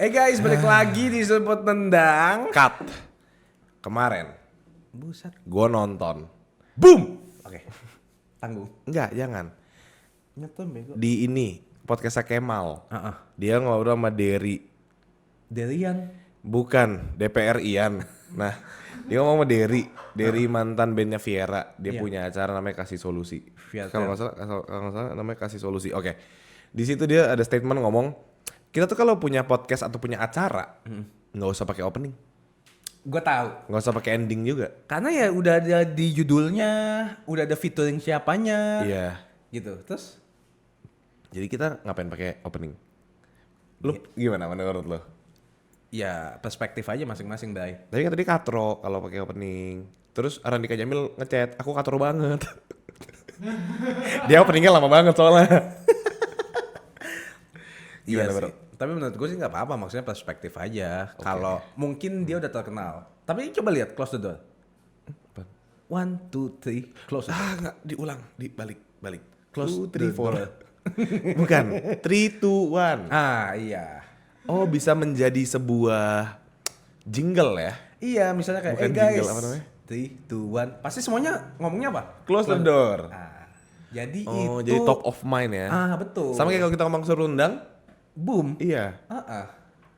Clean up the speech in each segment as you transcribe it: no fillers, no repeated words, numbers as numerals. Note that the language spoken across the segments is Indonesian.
Guys, balik lagi di Sudut Nendang. Cut. Kemarin Buset. gue nonton. Boom. Oke. Tanggung. Enggak, jangan. Nyetem bego. Di ini podcastnya Kemal. Heeh. Dia ngobrol sama Derry. Delian. Bukan DPR Ian. Nah, dia ngomong sama Derry. Derry mantan bandnya Viera. Dia Iya. punya acara namanya Kasih Solusi. Viera. Kalau nggak salah namanya Kasih Solusi. Oke. Di situ dia ada statement ngomong, kita tuh kalau punya podcast atau punya acara, nggak usah pakai opening, Gue tahu. nggak usah pakai ending juga. Karena ya udah ada di judulnya, udah ada featuring siapanya. Iya. Gitu. Terus Jadi kita ngapain pakai opening? Lu gimana menurut lo? ya perspektif aja masing-masing, Bay. Tapi kan tadi katro kalau pakai opening. Terus Arandika Jamil ngechat, aku katro banget. Dia openingnya lama banget soalnya. Iya Gimana, sih. Bro? Tapi menurut gue sih nggak apa-apa, maksudnya perspektif aja. Kalau mungkin dia udah terkenal. Tapi coba lihat Close the Door. 1, 2, 3, close the door. Nggak diulang, dibalik. Close 2, the 3, 4. door. Bukan, 3, 2, 1. Ah iya. Oh, bisa menjadi sebuah jingle ya? Iya, misalnya kayak, Bukan guys, jingle, apa namanya? 3, 2, 1. Pasti semuanya ngomongnya apa? Close the door. Ah, jadi Oh, itu. jadi top of mind ya? Ah, betul. Sama kayak kalau kita ngomong serundang? Boom. Iya. Ah.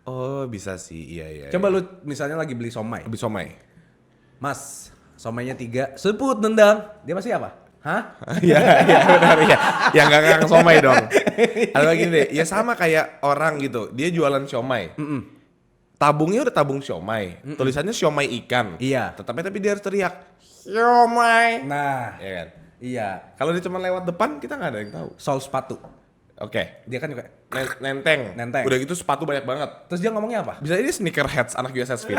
Oh, bisa sih, iya. Coba lu misalnya lagi beli somai. Lebih somai. Mas, somainya 3, sebut nendang. Dia pasti apa? Hah? Iya benar ya. Yang gak ngakak somai dong. Ada lagi deh, ya sama kayak orang gitu. Dia jualan siomay. Tabungnya udah tabung siomay. Tulisannya siomay ikan. Iya. Tapi dia harus teriak siomay. Nah, Ya kan? iya. Kalau dia cuma lewat depan kita nggak ada yang tahu. Sol sepatu. Oke. Dia kan juga. Nenteng. Nenteng. Udah gitu sepatu banyak banget. Terus dia ngomongnya apa? Bisa ini sneakerheads anak USS Fit.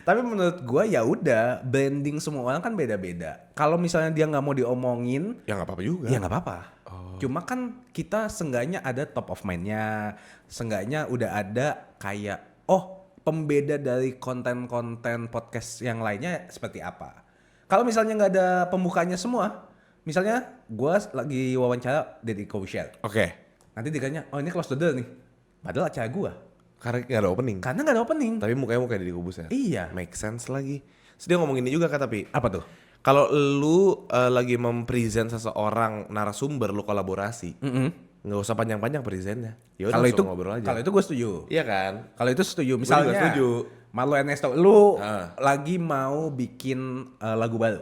Tapi menurut gua ya udah, branding semua orang kan beda-beda. Kalau misalnya dia nggak mau diomongin, Ya nggak apa-apa juga. ya nggak apa-apa. Cuma kan kita seenggaknya ada top of mind-nya, seenggaknya udah ada kayak pembeda dari konten-konten podcast yang lainnya seperti apa. Kalau misalnya nggak ada pembukanya semua, misalnya gua lagi wawancara Deddy Corbuzier, Oke. nanti dikanya, ini close the door nih, padahal acara gua, Karena nggak ada opening. karena nggak ada opening. Tapi mukanya muka Deddy Corbuzier. Iya. Make sense lagi. Terus dia ngomong ini juga kan tapi. Apa tuh? Kalau lu lagi mempresent seseorang narasumber, lu kolaborasi, nggak usah panjang-panjang presentnya. Ya udah Kalau itu, langsung ngobrol aja. kalau itu gue setuju. Iya kan? Kalau itu setuju. juga Misalnya, setuju. Marlo Ernesto, lu Ah. lagi mau bikin lagu baru.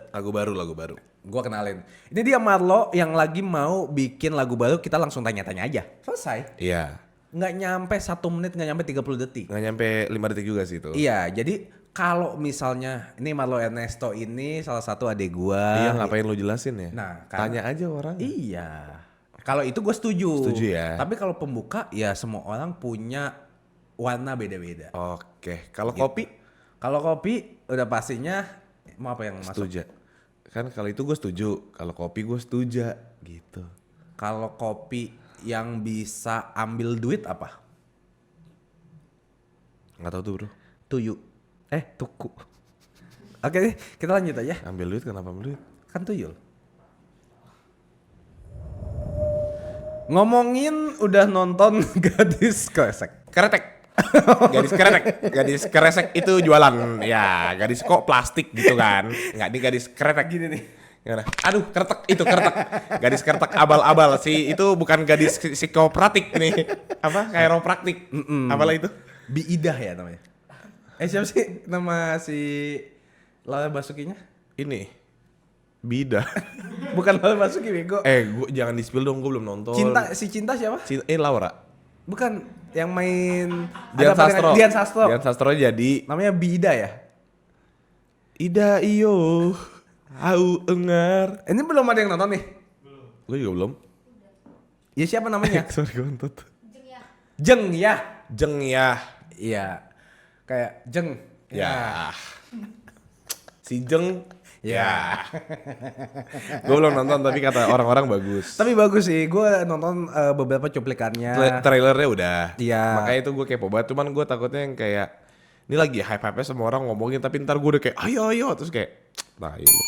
Lagu baru. Gua kenalin. Ini dia Marlo yang lagi mau bikin lagu baru, kita langsung tanya-tanya aja. Selesai. Iya. Nggak nyampe 1 menit, nggak nyampe 30 detik. Nggak nyampe 5 detik juga sih itu. Iya, jadi kalau misalnya ini Marlo Ernesto ini salah satu adik gua. Iya, ngapain lu jelasin ya? Nah, tanya aja orang. Iya. Kalau itu gue setuju. Setuju ya. Tapi kalau pembuka ya semua orang punya warna beda-beda. Oke. Kalau Gitu. kopi Kalau kopi udah pastinya mau apa yang masuk. setuju. Kan kalau itu gue setuju. Kalau kopi gue setuju gitu. Kalau kopi yang bisa ambil duit apa? Nggak tahu tuh bro. Tuyu. Tuku. Oke deh, kita lanjut aja. Ambil duit kenapa ambil duit? Kan tuyul. Ngomongin udah nonton Gadis Kresek. Kretek. Gadis kresek itu jualan. Ya, gadis kok plastik gitu kan. Nggak, ini gadis kretek. Gini nih. Gimana? Aduh, kretek. Gadis kretek abal-abal sih. Itu bukan gadis psikopratik nih. Apa? Chiropraktik. Apalah itu? Biidah ya namanya. Siapa sih nama si Laura Basukinya? Ini. Bida. Bukan Laura Basuki, bego. Gua jangan di-spill dong, gua belum nonton. Cinta siapa? Laura. Bukan yang main Dian Sastro. Dian Sastro. Dian Sastro jadi Namanya Biida ya? Ida iyo. Au engar. Ini belum ada yang nonton nih. Gue juga belum. Ya siapa namanya? Sorry gue nonton. Jeng ya. Jeng ya. Iya. Kayak Jeng. Ya. Si Jeng. Ya. Gue belum nonton tapi kata orang-orang bagus. Tapi bagus sih. Gue nonton beberapa cuplikannya. Trailernya udah. Iya. Makanya itu gue kepo banget. Cuman gue takutnya yang kayak ini lagi hype-hype semua orang ngomongin tapi ntar gue udah kayak ayo terus kayak nah iya lu.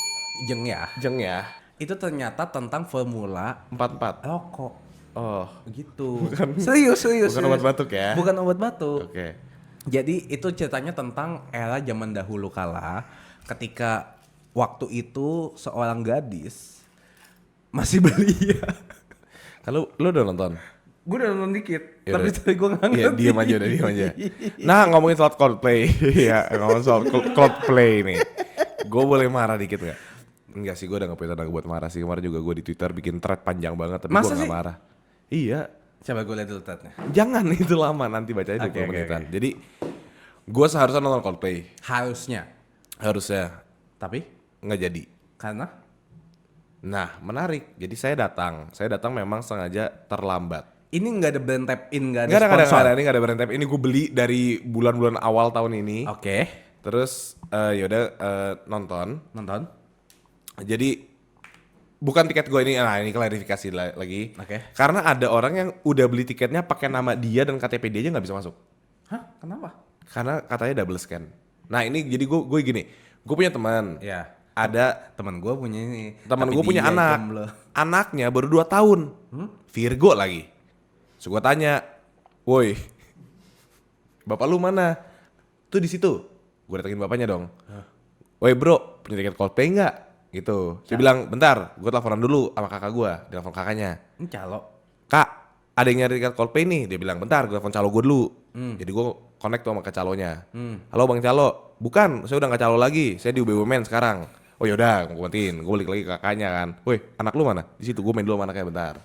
Jeng ya. Jeng ya. Itu ternyata tentang formula 44. rokok. Oh, Gitu. Serius. bukan obat batuk ya? Bukan obat batuk. Oke. Jadi itu ceritanya tentang era zaman dahulu kala ketika waktu itu seorang gadis masih belia. Kalau lu udah nonton? Gue udah nonton dikit, Ya tapi udah. tadi gue nggak Iya, ngerti. diam aja. Nah, ngomongin soal Coldplay. Iya, ngomongin soal Coldplay nih. Gue boleh marah dikit gak? Enggak sih, gue udah gak punya tenaga buat marah sih. Kemarin juga gue di Twitter bikin thread panjang banget, tapi gue Masa gak sih? marah. Iya, Coba gue lihat dulu tatnya. jangan itu lama, nanti bacanya 20 Oke, menitan. oke. Jadi, gue seharusnya nonton Coldplay. Harusnya, Harusnya, tapi nggak jadi. karena Nah, menarik. Jadi saya datang memang sengaja terlambat. ini nggak ada brand tap in, nggak ada Nggak sponsor. ada, ini nggak ada brand tap. Ini gue beli dari bulan-bulan awal tahun ini. Oke, Terus yaudah nonton. nonton. Jadi bukan tiket gue ini, nah ini klarifikasi lagi. Oke. Karena ada orang yang udah beli tiketnya pakai nama dia dan KTP dia aja nggak bisa masuk. Hah? Kenapa? Karena katanya double scan. Nah ini jadi gue gini, gue punya teman. Ya, Ada teman gue punya ini. teman tapi gue punya dia anak. jomblo. Anaknya baru 2 tahun. Virgo lagi. So gue tanya, woi, bapak lu mana? Tuh di situ. Gue datengin bapaknya dong. Woi bro, punya tiket Coldplay nggak? Gitu. Dia bilang, bentar, gue teleponan dulu sama kakak gue. Dia telepon kakaknya. Ini calo. Kak, ada yang nyari tiket Coldplay nih. Dia bilang, bentar, gue telepon calo gue dulu. Jadi gue connect tuh sama ke calonya. Halo bang calo, bukan, saya udah nggak calo lagi. Saya di UB Women sekarang. Oh yaudah, gue matiin. Gue balik lagi ke kakaknya kan. Woi, anak lu mana? Di situ gue main dulu sama anaknya bentar.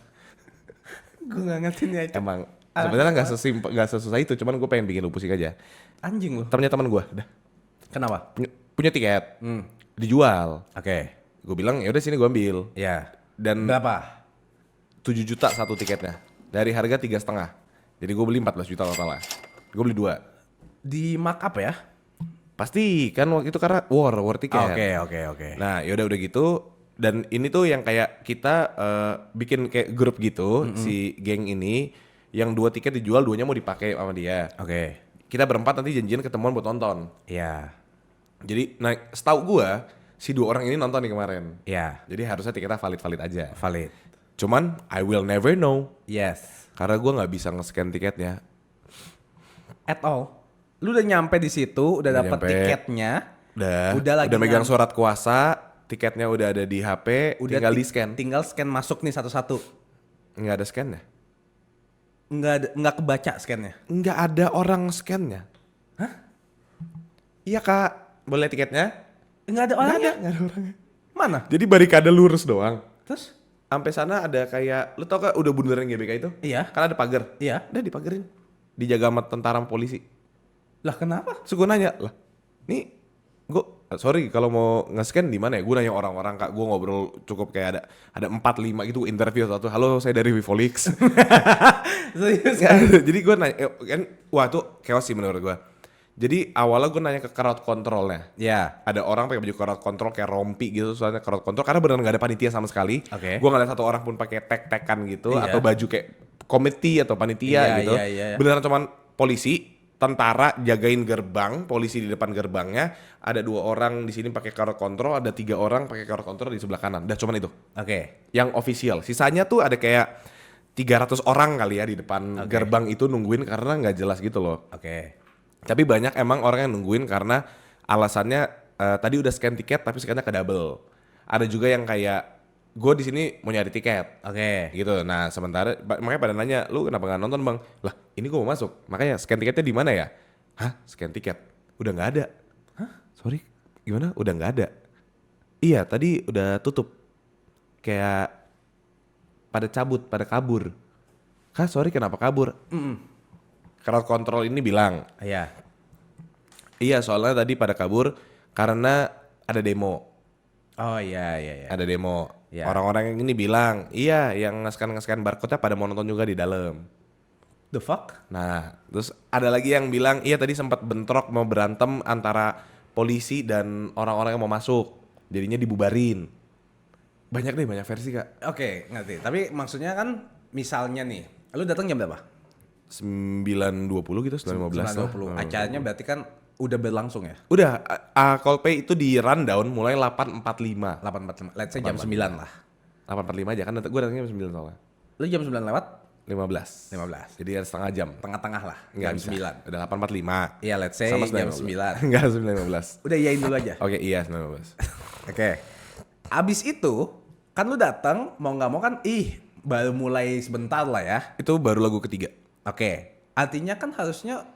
Gue nggak ngerti nih. Emang sebenarnya nggak sesusah itu, cuman gue pengen bikin lu pusing aja. Anjing lu. Ternyata teman gue, udah Kenapa? punya tiket, dijual. Oke. Gue bilang ya udah sini gue ambil. Ya. Dan Berapa? 7 juta satu tiketnya dari harga 3,5. Jadi gue beli 14 juta total lah. Gue beli 2. Di markup ya? Pasti kan waktu itu karena war tiket. Oke. Nah yaudah udah gitu. Dan ini tuh yang kayak kita bikin kayak grup gitu, si geng ini, yang 2 tiket dijual, 2-nya mau dipakai sama dia. Oke. Kita berempat nanti janjian ketemuan buat nonton. Iya. Jadi nah setahu gua si 2 orang ini nonton nih kemarin. Iya. Jadi harusnya tiketnya valid aja. Valid. Cuman I will never know Yes. karena gua nggak bisa nge-scan tiketnya. At all. Lu udah nyampe di situ, udah Udah dapet nyampe. tiketnya. Udah lagi megang ngantri. surat kuasa, tiketnya udah ada di HP, tinggal di scan. Tinggal scan masuk nih satu-satu. Nggak ada scan-nya. Nggak kebaca scannya. Nggak ada orang scan-nya. Hah? Iya kak, boleh tiketnya? Nggak ada orangnya. Nggak ada orangnya. Mana? Jadi barikade lurus doang. Terus? Sampai sana ada kayak, lu tau gak udah bundaran GBK itu? Iya. Kan ada pagar. Iya. Udah dipagerin. Dijaga sama tentara sama polisi. Lah kenapa? Terus gue nanya, lah, nih, gue, sorry kalau mau nge-scan di mana ya? Gue nanya orang-orang kak, gue ngobrol cukup kayak ada 4-5 gitu interview satu. Halo, saya dari Vivolix. Serius? Jadi gue nanya, kan, wah tuh chaos sih menurut gue. Jadi awalnya gue nanya ke crowd controlnya. Ya. Ada orang pakai baju crowd control kayak rompi gitu, soalnya crowd control karena beneran gak ada panitia sama sekali. Oke. Gue ngeliat satu orang pun pakai tag-tagan gitu Iya. atau baju kayak komite atau panitia Iya, gitu. iya. Beneran cuman polisi, tentara jagain gerbang, polisi di depan gerbangnya, ada 2 orang di sini pakai crowd control, ada 3 orang pakai crowd control di sebelah kanan. Udah cuman itu. Oke. Yang official. Sisanya tuh ada kayak 300 orang kali ya di depan gerbang itu nungguin karena nggak jelas gitu loh. Oke. Tapi banyak emang orang yang nungguin karena alasannya tadi udah scan tiket tapi scannya ke double. Ada juga yang kayak gue di sini mau nyari tiket. Oke. Gitu. Nah, sementara makanya pada nanya, "Lu kenapa nggak nonton, Bang?" Lah, ini gue mau masuk. Makanya scan tiketnya di mana ya? Hah? Scan tiket. Udah nggak ada. Hah? Sorry. Gimana? Udah nggak ada. Iya, tadi udah tutup. Kayak pada cabut, pada kabur. Kah, sorry kenapa kabur? Crowd control ini bilang, Iya. iya soalnya tadi pada kabur karena ada demo. Oh iya. Ada demo. Ya. Orang-orang yang ini bilang, iya yang nge-scan barcode-nya pada mau nonton juga di dalam. The fuck? Nah, terus ada lagi yang bilang, iya tadi sempat bentrok mau berantem antara polisi dan orang-orang yang mau masuk. Jadinya dibubarin. Banyak versi kak. Oke, ngerti. Tapi maksudnya kan misalnya nih, lu datang jam berapa? 9.20 gitu, 9.15 lah. 9.20. Acaranya berarti kan udah berlangsung ya? Udah, Coldplay itu di rundown mulai 8.45. 8.45. Let's say jam 9 lah. 8.45 aja kan, gue datangnya jam 9 soalnya. Lu jam 9 lewat 15. 15. Jadi ada setengah jam. Tengah-tengah lah. Enggak Jam bisa. 9. Udah 8.45. Iya, let's say Sama jam 9.15. 9. Enggak, 9.15. Udah iyain dulu aja. Oke, iya 9.15. Oke. Abis itu kan lu datang mau nggak mau kan baru mulai sebentar lah ya. Itu baru lagu ketiga. Oke. Artinya kan harusnya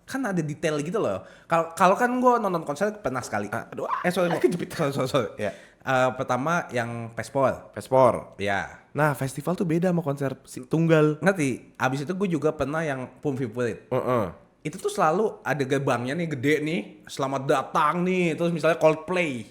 kan ada detail gitu loh. Kalau kan gue nonton konser pernah sekali. Sorry, kejepit. Sorry. Ya. Pertama yang Pespor. Vespor. Ya. Nah, festival tuh beda sama konser tunggal. Ngerti? Abis itu gue juga pernah yang Pum Favorit. Heeh. Itu tuh selalu ada gerbangnya nih gede nih. Selamat datang nih. Terus misalnya Coldplay.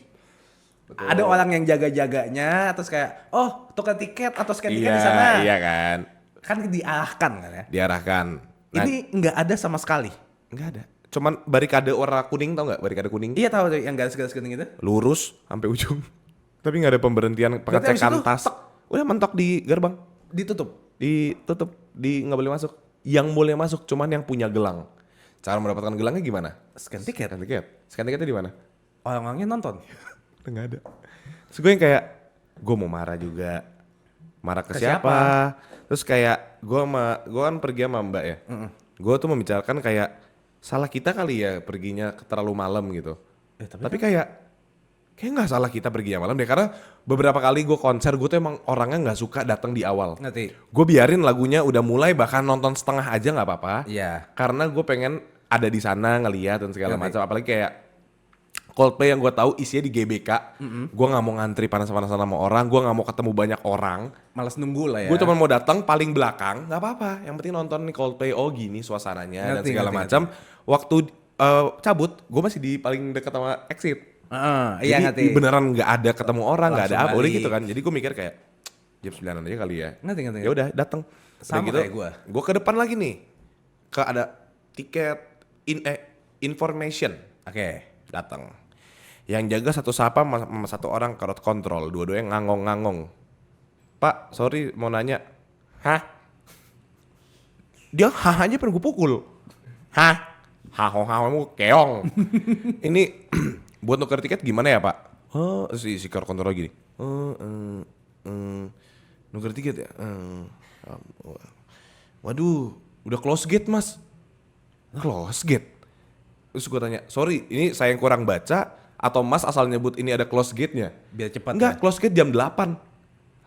Betul. Ada orang yang jaga-jaganya. Terus kayak, oh tukar tiket atau scan tiket di sana. Iya kan. Kan diarahkan kan ya. Diarahkan. Nah, Ini nggak ada sama sekali. nggak ada. Cuman barikade warna kuning, tau nggak? Barikade kuning. Iya tahu tuh yang garis-garis kuning itu. Lurus sampai ujung. Tapi nggak ada pemberhentian Berarti abis pengecekan itu, tas. Udah mentok di gerbang. Ditutup. Ditutup, nggak boleh masuk. Yang boleh masuk cuman yang punya gelang. Cara mendapatkan gelangnya gimana? Scan tiket. Scan tiket. Scan tiketnya di mana? Orang-orangnya nonton. Udah nggak ada. Terus gue yang kayak, gue mau marah juga. Marah ke Ke siapa? Terus kayak gue kan pergi sama Mbak ya. Gue tuh membicarakan kayak salah kita kali ya perginya terlalu malam gitu. Tapi kayak nggak salah kita pergi malam deh, karena beberapa kali gue konser gue tuh emang orangnya nggak suka datang di awal. Ngerti? Gue biarin lagunya udah mulai, bahkan nonton setengah aja nggak apa-apa. Iya. Karena gue pengen ada di sana ngeliat dan segala Ngerti. macam. Apalagi kayak Coldplay yang gue tahu isinya di GBK. Gue nggak mau ngantri panas-panasan sama orang. Gue nggak mau ketemu banyak orang. Malas nunggu lah ya. Gue cuma mau datang paling belakang, nggak apa-apa. Yang penting nonton nih Coldplay, oh gini suasananya dan Ngerti, segala ngerti, macam. Waktu cabut, gue masih di paling dekat sama exit. Iya Jadi ngerti. beneran nggak ada ketemu orang, nggak ada Langsung apa, udah balik. gitu kan. Jadi gue mikir kayak jam 9 aja kali ya. Ngerti. Ya udah datang. Sama gitu, kayak gua. Gue ke depan lagi nih. Ada tiket information. Oke. Datang. Yang jaga satu sapa sama satu orang crowd control, dua-duanya ngangong-ngangong. Pak, sorry mau nanya. Hah? Dia hah aja pengen gue pukul. Hah? Haho keong. Ini buat nuker tiket gimana ya Pak? Oh, si crowd control gini. Nuker tiket ya? Waduh, udah close gate Mas. Close gate? Terus gue tanya, sorry ini saya yang kurang baca atau Mas asal nyebut ini ada close gate-nya? Biar cepat. Enggak, Ya? close gate jam 8.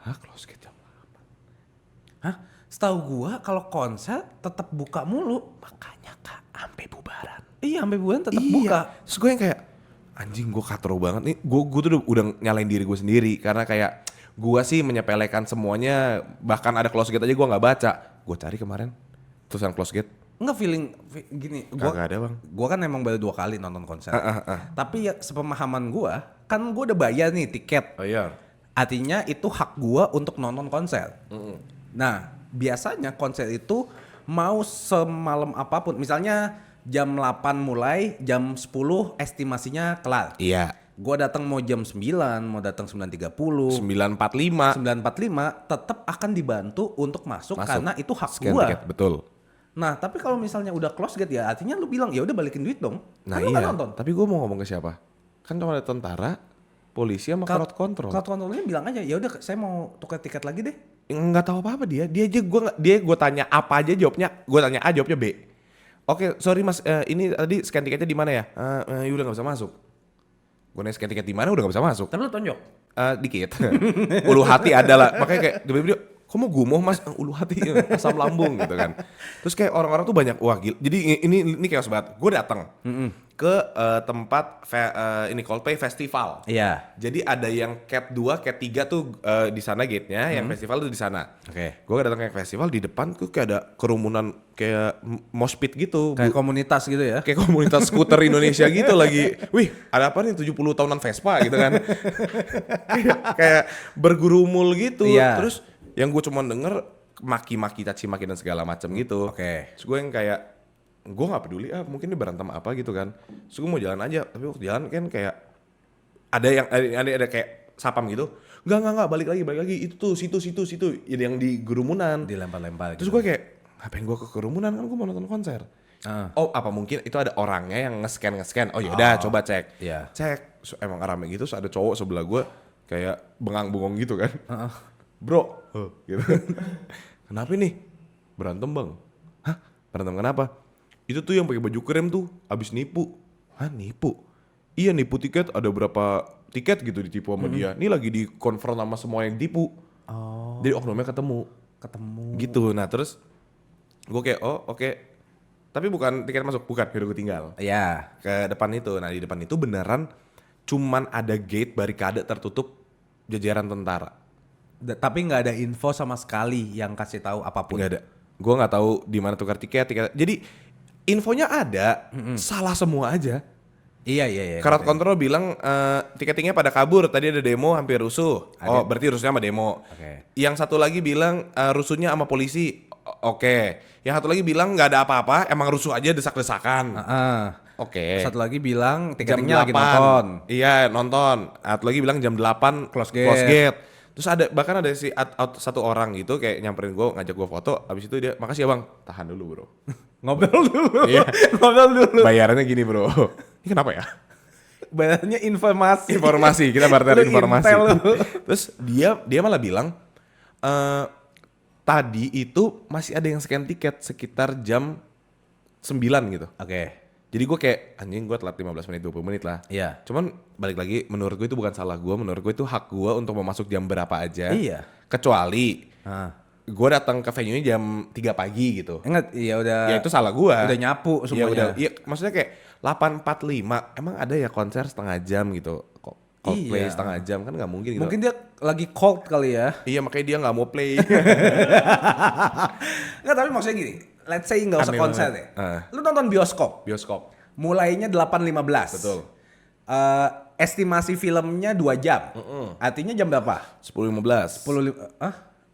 Hah, close gate jam 8? Hah? Setahu gua kalau konser tetap buka mulu. Makanya Kak, sampai bubaran. Iya, sampai bubaran tetap buka. Terus gue yang kayak, anjing gue katro banget nih. Gue tuh udah nyalain diri gue sendiri. Karena kayak, gue sih menyepelekan semuanya. Bahkan ada close gate aja gue gak baca. Gue cari kemarin, tulisan close gate. Enggak gini. Kagak ada bang. Gua kan emang baru 2 kali nonton konser. Tapi ya sepemahaman gua, kan gua udah bayar nih tiket. Oh iya. Artinya itu hak gua untuk nonton konser. Nah, biasanya konser itu mau semalam apapun. Misalnya jam 8 mulai, jam 10 estimasinya kelar. Iya. Gua datang mau jam 9, mau datang 9.30, 9.45. 9.45 tetap akan dibantu untuk masuk. Karena itu hak Scan gua. tiket, betul. Nah, tapi kalau misalnya udah close gate ya artinya lu bilang ya udah balikin duit dong. Nah Kan lu nggak iya, nonton. tapi gue mau ngomong ke siapa? Kan cuma ada tentara, polisi sama crowd control. Crowd controlnya bilang aja, ya udah saya mau tukar tiket lagi deh. Nggak tahu apa-apa dia aja gue tanya apa aja jawabnya, gue tanya A jawabnya B. Oke, sorry Mas, ini tadi scan tiketnya di mana ya? Ya udah nggak bisa masuk. Gue nanya scan tiket di mana udah nggak bisa masuk. Tapi lu tonjok. Dikit. Ulu hati ada lah, makanya kayak tiba-tiba dia, kok mau gumoh Mas? Ulu hati, asam lambung gitu kan. Terus kayak orang-orang tuh banyak, wah gila. Jadi ini chaos banget. Gue datang ke tempat ini Coldplay Festival. Iya. Jadi ada yang cat 2, cat 3 tuh di sana gate-nya, yang festival tuh di sana. Oke. Gue datang ke festival, di depan tuh kayak ada kerumunan kayak mosh pit gitu. Kayak komunitas gitu ya. Kayak komunitas skuter Indonesia gitu lagi. Wih, ada apa nih 70 tahunan Vespa gitu kan. kayak bergurumul gitu. Iya. Terus yang gue cuma denger maki-maki, caci maki dan segala macam gitu. Oke. Terus gue yang kayak gue nggak peduli mungkin dia berantem apa gitu kan. Terus gue mau jalan aja, tapi waktu jalan kan kayak ada kayak sapam gitu. Enggak, balik lagi. Itu tuh situ. Yang di gerumunan. Dilempar-lempar Terus gue kayak, ngapain gue ke kerumunan, kan gue mau nonton konser. Oh, apa mungkin itu ada orangnya yang nge-scan. Oh yaudah, coba cek. Iya. Cek, emang rame gitu, ada cowok sebelah gue kayak bengang-bengong gitu kan. bro, gitu. Kenapa nih? Berantem bang. Hah? Berantem kenapa? Itu tuh yang pakai baju krem tuh abis nipu. Hah, nipu? Iya, nipu tiket, ada berapa tiket gitu ditipu sama dia. Ini lagi dikonfront sama semua yang tipu. Oh, Jadi oknumnya ketemu. Gitu. Nah terus gue kayak oh oke. Tapi bukan tiket masuk, bukan, udah gue tinggal. ya. Ke depan itu. Nah di depan itu beneran cuman ada gate barikade tertutup jajaran tentara. Tapi nggak ada info sama sekali yang kasih tahu apapun. Nggak ada. Gue nggak tahu di mana tukar tiket. Jadi infonya ada, salah semua aja. Iya. Crowd control bilang tiketingnya pada kabur. Tadi ada demo hampir rusuh. Oh berarti rusuhnya sama demo. Oke. Yang satu lagi bilang rusuhnya sama polisi. Oke. Yang satu lagi bilang nggak ada apa-apa. Emang rusuh aja desak-desakan. Oke. Satu lagi bilang Jam tiketingnya lagi 8. nonton. Iya nonton. Satu lagi bilang jam 8 Close gate. Terus ada bahkan si satu orang gitu kayak nyamperin gue, ngajak gue foto. Abis itu dia, makasih ya bang. Tahan dulu bro. Ngobrol dulu. Iya. Ngobrol dulu. Bayarannya gini bro. Ini kenapa ya? Bayarannya informasi. Informasi, kita barter Lu informasi. intel lu. Terus dia malah bilang tadi itu masih ada yang scan tiket sekitar jam 9 gitu. Oke. Jadi gue kayak anjing gue telat 15 menit 20 menit lah. Iya. Cuman balik lagi menurut gue itu bukan salah gue, menurut gue itu hak gue untuk mau masuk jam berapa aja. Iya. Kecuali Ah. gue datang ke venue-nya jam 3 pagi gitu. Ingat, iya udah. Ya itu salah gue. Udah nyapu Iya semuanya. udah. Iya maksudnya kayak 8.45 emang ada ya konser setengah jam gitu. Coldplay Iya. setengah jam kan nggak mungkin gitu. Mungkin dia lagi cold kali ya. Iya makanya dia nggak mau play. Enggak, tapi maksudnya gini. Let's say nggak usah Aneh konser banget. deh. Lu nonton bioskop. Bioskop. Mulainya 8.15. Betul. Estimasi filmnya 2 jam. Artinya jam berapa? 10.15. 10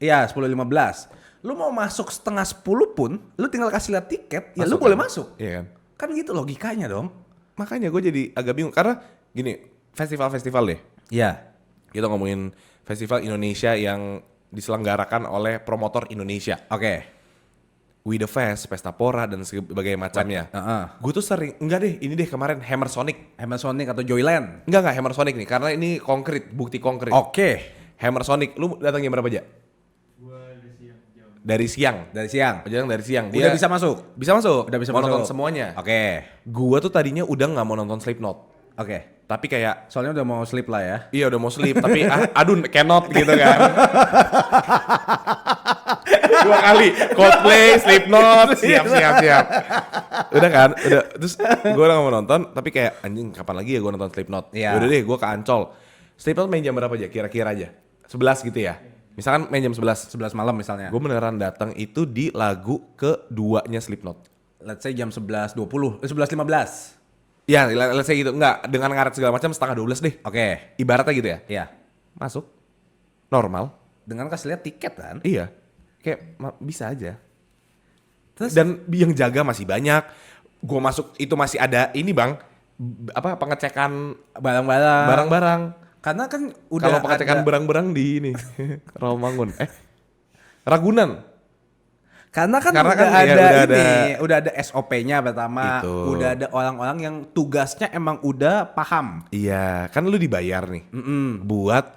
Iya, 10.15. Lu mau masuk setengah 10 pun, lu tinggal kasih lihat tiket, ya lu Masuk boleh kan? masuk. Iya kan. Kan gitu logikanya dong. Makanya gue jadi agak bingung karena gini, festival-festival deh. Iya. Kita ngomongin festival Indonesia yang diselenggarakan oleh promotor Indonesia. Oke. We The Fest, Pesta Pora dan sebagainya macamnya. Gue tuh sering, enggak deh, ini deh kemarin Hammer Sonic. Hammer Sonic atau Joyland. Enggak Hammer Sonic nih, karena ini konkret, bukti konkret. Oke. Hammer Sonic, lu datang jam berapa aja? Dari siang. Dari siang. Perjalanan dari siang. Udah bisa masuk. Bisa masuk. Udah bisa mau masuk. nonton semuanya. Oke. Gua tuh tadinya udah nggak mau nonton Slipknot. Oke. Tapi kayak Soalnya udah mau sleep lah ya. iya udah mau sleep tapi aduh cannot gitu kan. 2 kali Coldplay, Slipknot, siap. Udah kan, udah terus gue udah gak mau nonton tapi kayak anjing kapan lagi ya gue nonton Slipknot. Iya. Udah deh gue ke Ancol. Slipknot main jam berapa aja kira-kira aja? 11 gitu ya. Misalkan main jam 11. 11 malam misalnya. Gue beneran datang itu di lagu keduanya Slipknot. Let's say jam 11.20, 11.15. Ya, let's say gitu. Enggak, dengan ngaret segala macam setengah 12 deh. Oke. Ibaratnya gitu ya. Iya. Masuk. Normal. Dengan kasih lihat tiket kan. Iya. Kayak bisa aja. Terus Dan yang jaga masih banyak. Gue masuk itu masih ada ini bang. Apa pengecekan barang-barang. barang-barang. Karena kan udah Kalau pengecekan ada. barang-barang di ini. Rawamangun. Ragunan. Karena kan Karena udah kan ya, ada udah ini, ada- udah ada SOP-nya pertama, Itu. udah ada orang-orang yang tugasnya emang udah paham. Iya. Kan lu dibayar nih. Buat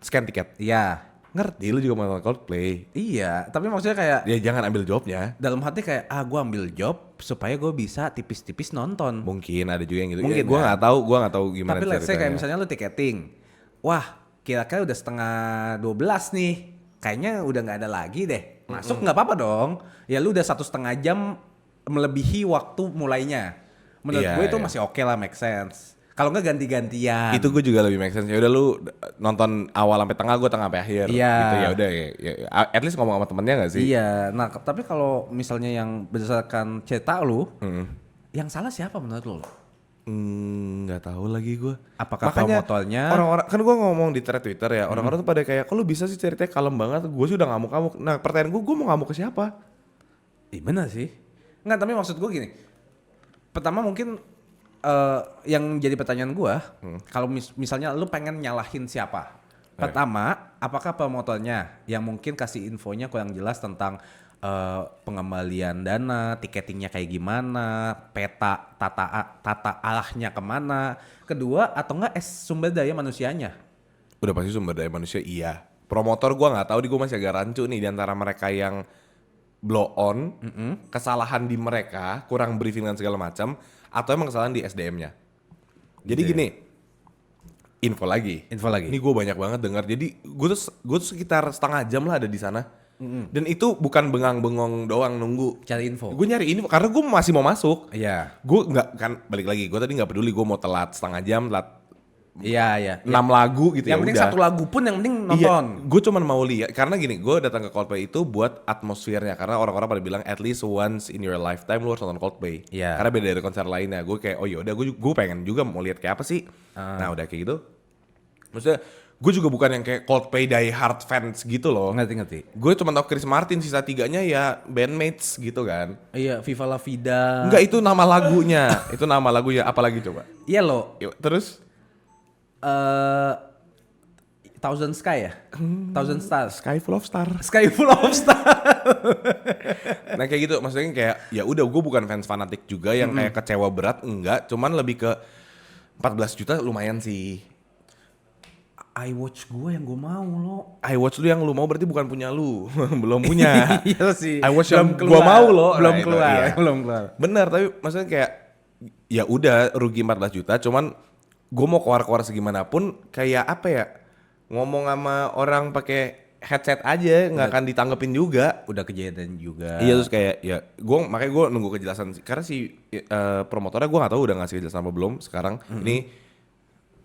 scan tiket. Iya. Ngerti lu juga mau nonton Coldplay. Iya, tapi maksudnya kayak Ya jangan ambil jobnya. dalam hati kayak gue ambil job supaya gue bisa tipis-tipis nonton. Mungkin ada juga yang gitu. Mungkin, Gue kan? nggak tahu gimana Tapi let's say kayak ceritanya. misalnya lu tiketing. Wah, kira-kira udah setengah 12 nih. Kayaknya udah nggak ada lagi deh. Masuk nggak apa-apa dong. Ya lu udah 1,5 jam melebihi waktu mulainya. Menurut Iya, gue itu iya. masih oke lah, make sense. Kalau nggak ganti-gantian. Itu gue juga lebih make sense. Ya udah lu nonton awal sampai tengah, gue tengah sampai akhir. Iya. Gitu ya udah ya, at least ngomong sama temennya nggak sih? Iya. Nah, tapi kalau misalnya yang berdasarkan cerita lu, yang salah siapa menurut lu? Nggak tahu lagi gue. Apakah promotornya? Orang-orang kan gue ngomong di thread Twitter ya. Orang-orang tuh pada kayak, kalau bisa sih ceritanya kalem banget. Gue sih udah ngamuk-ngamuk. Nah pertanyaan gue mau ngamuk ke siapa? Bener sih. Enggak, tapi maksud gue gini. Pertama mungkin yang jadi pertanyaan gue, kalau misalnya lu pengen nyalahin siapa? Pertama, apakah promotornya yang mungkin kasih infonya kurang jelas tentang pengembalian dana, tiketingnya kayak gimana, peta tata arahnya kemana. Kedua, atau enggak sumber daya manusianya. Udah pasti sumber daya manusia iya. Promotor gue nggak tahu, gue masih agak rancu nih di antara mereka yang blow on, kesalahan di mereka, kurang briefing dan segala macam, atau emang kesalahan di SDM-nya. Jadi gini, info lagi. Ini gue banyak banget dengar. Jadi gue tuh sekitar setengah jam lah ada di sana. Dan itu bukan bengang-bengong doang nunggu. Cari info. Gue nyari info karena gue masih mau masuk. Iya. Gue nggak kan balik lagi. Gue tadi nggak peduli. Gue mau telat setengah jam, telat Iya. 6 lagu gitu ya. Yang penting udah. satu lagu pun yang penting Iya, nonton. gue cuman mau lihat karena gini, gue datang ke Coldplay itu buat atmosfernya karena orang-orang pada bilang at least once in your lifetime lu harus nonton Coldplay. Iya. Karena beda dari konser lainnya. Gue kayak oh yaudah gue pengen juga mau lihat kayak apa sih. Nah udah kayak gitu. Maksudnya gue juga bukan yang kayak Coldplay die hard fans gitu loh. Ngerti. Gue cuma tau Chris Martin, sisa 3-nya ya bandmates gitu kan. Iya, Viva La Vida. Enggak, itu nama lagunya. Itu nama lagunya, apalagi coba. Iya lo. Yuk, terus Thousand Sky ya? Thousand Stars. Sky Full of Star. Sky Full of Stars. Nah kayak gitu, maksudnya kayak ya udah gue bukan fans fanatik juga yang kayak kecewa berat, enggak, cuman lebih ke 14 juta lumayan sih. iWatch gue yang gue mau lo. iWatch lu yang lu mau berarti bukan punya lu, belum punya. Iya sih. iWatch yang gua mau lo. Belum Nah, itu, keluar. iya. Belum keluar. Bener, tapi maksudnya kayak ya udah rugi 14 juta, cuman gue mau keluar-keluar segimanapun kayak apa ya, ngomong sama orang pakai headset aja nggak akan ditanggepin juga. Udah kejadian juga. Iya, terus kayak ya makanya gue nunggu kejelasan karena si promotornya gue nggak tahu udah ngasih kejelasan apa belum sekarang.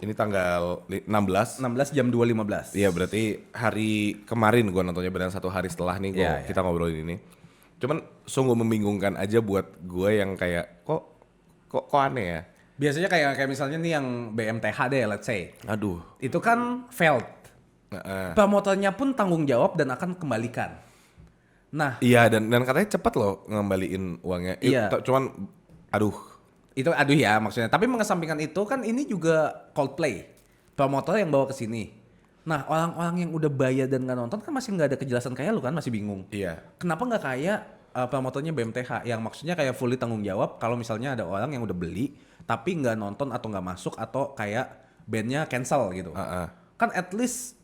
Ini tanggal 16 jam 2.15. Iya, berarti hari kemarin gue nontonnya, benar satu hari setelah nih Iya. kita ngobrolin ini. Cuman sungguh membingungkan aja buat gue yang kayak kok aneh ya. Biasanya kayak misalnya nih yang BMTH deh, let's say. Aduh. Itu kan failed. Promotornya pun tanggung jawab dan akan kembalikan. Nah, Iya, dan katanya cepet loh ngembaliin uangnya. Iya. Cuman aduh. itu aduh ya maksudnya. Tapi mengesampingkan itu kan ini juga Coldplay. Promotor yang bawa ke sini. Nah, orang-orang yang udah bayar dan nggak nonton kan masih nggak ada kejelasan kayak lu kan, masih bingung. Iya. Kenapa nggak kayak promotornya BMTH yang maksudnya kayak fully tanggung jawab kalau misalnya ada orang yang udah beli tapi nggak nonton atau nggak masuk atau kayak bandnya cancel gitu. Kan at least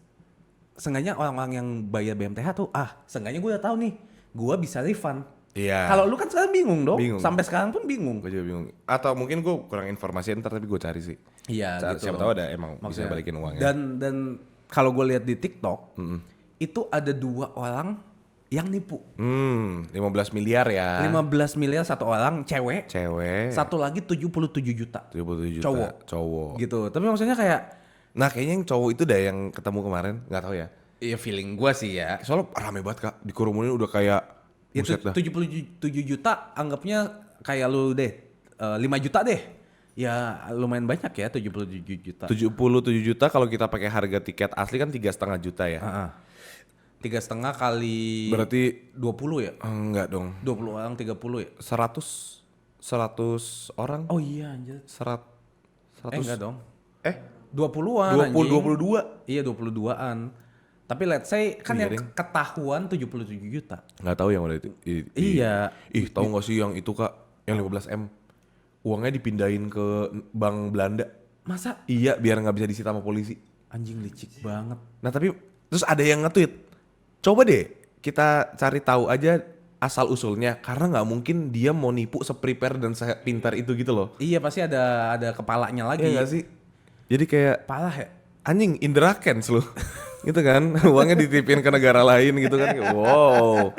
seenggaknya orang-orang yang bayar BMTH tuh seenggaknya gue udah tahu nih, gue bisa refund. Iya. Kalau lu kan sekarang bingung dong. Bingung. Sampai sekarang pun bingung. Gue juga bingung. Atau mungkin gue kurang informasi, ntar tapi gue cari sih. Iya gitu. Siapa tahu ada emang bisa balikin uangnya. Dan kalau gue lihat di TikTok itu ada 2 orang yang nipu. 15 miliar ya. 15 miliar satu orang cewek. Satu lagi 77 juta. 77 juta. Cowok. Gitu. Tapi maksudnya kayak Nah kayaknya yang cowok itu dah yang ketemu kemarin, nggak tahu ya. iya feeling gue sih ya. Soalnya rame banget Kak, dikerumunin udah kayak buset dah. 77 juta anggapnya kayak lu deh 5 juta deh. Ya lumayan banyak ya 77 juta. 77 juta kalau kita pakai harga tiket asli kan 3,5 juta ya. 3,5 kali Berarti 20 ya? enggak dong. 20 orang 30 ya? 100 orang. Oh iya anjir. 100. Enggak dong. Eh 20-an 22. Iya 22-an. Tapi let's say kan Iya, yang ketahuan 77 juta. Nggak tahu yang udah itu. Iya. Tahu nggak sih yang itu Kak, yang 15M. Uangnya dipindahin ke bank Belanda. Masa? Iya, biar nggak bisa disita sama polisi. Anjing licik banget. Nah tapi terus ada yang nge-tweet, coba deh kita cari tahu aja asal usulnya, karena nggak mungkin dia mau nipu se-prepare dan sepintar itu gitu loh. Iya pasti ada kepalanya lagi. Iya nggak sih? Jadi kayak Parah ya? anjing Indra Kents loh. Gitu kan, uangnya dititipin ke negara lain gitu kan. Wow.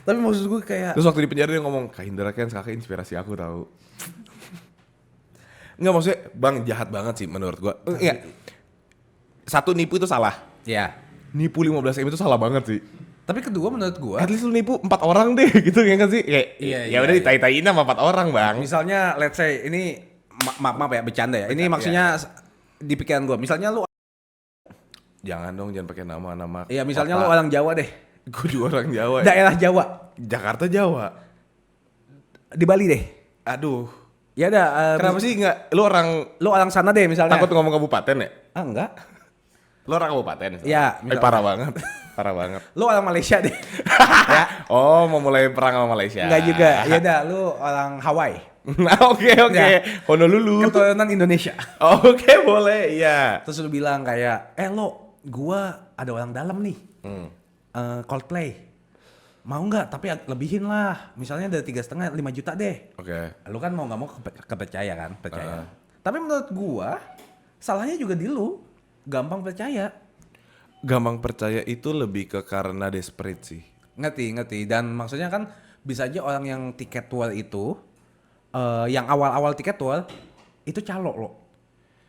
Tapi maksud gue kayak Terus waktu di penjara dia ngomong, Kak Indra Kents kakak inspirasi aku tahu. Enggak, maksudnya bang jahat banget sih menurut gua. Enggak. Satu, nipu itu salah. ya. Nipu 15M itu salah banget sih. Tapi kedua menurut gue At least lu nipu 4 orang deh gitu ya kan sih? Kayak Iya, ya udah iya. ditai-taiin sama 4 orang, Bang. misalnya let's say ini maaf ya bercanda ya. Ini maksudnya di pikiran gue. Misalnya lu Jangan dong, jangan pakai nama-nama. ya misalnya lu orang Jawa deh. Gue juga orang Jawa. Daerah Jawa. Jakarta Jawa. Di Bali deh. Aduh. Ya ada Kenapa sih enggak lu orang sana deh misalnya. takut ngomong kabupaten ya? Enggak. Lu orang kabupaten? Iya, Parah banget. Parah banget. Lu orang Malaysia deh. Oh, mau mulai perang sama Malaysia. Enggak juga. Ya udah lu orang Hawaii. Nah, oke. Ya. Honolulu. Keturunan Indonesia. Oke, boleh. Iya. Terus lu bilang kayak, lo gua ada orang dalam nih, Coldplay. Mau nggak? Tapi lebihin lah. Misalnya dari 3,5 5 juta deh. Oke. Lu kan mau nggak mau kepercaya kan, percaya. Tapi menurut gua salahnya juga di lu, gampang percaya. Gampang percaya itu lebih ke karena desperate sih. Ngerti. Dan maksudnya kan bisa aja orang yang tiket tour itu, yang awal-awal tiket tour itu calo loh.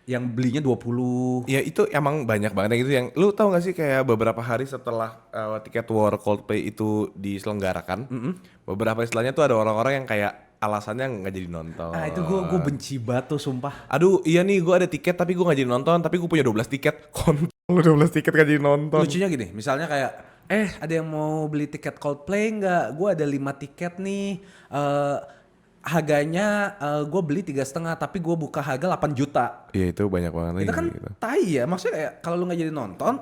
Yang belinya 20. Ya itu emang banyak banget gitu yang lu tahu gak sih kayak beberapa hari setelah tiket war Coldplay itu diselenggarakan, beberapa istilahnya tuh ada orang-orang yang kayak alasannya nggak jadi nonton. Ah itu gue benci banget tuh sumpah. Aduh iya gue ada tiket tapi gue nggak jadi nonton, tapi gue punya 12 tiket. Kontol 12 tiket gak jadi nonton. Lucunya gini, misalnya kayak ada yang mau beli tiket Coldplay nggak? Gue ada 5 tiket nih. Harganya gue beli 3,5 tapi gue buka harga 8 juta. Iya itu banyak banget Itu kan gitu. tai ya, maksudnya kayak kalau lu nggak jadi nonton,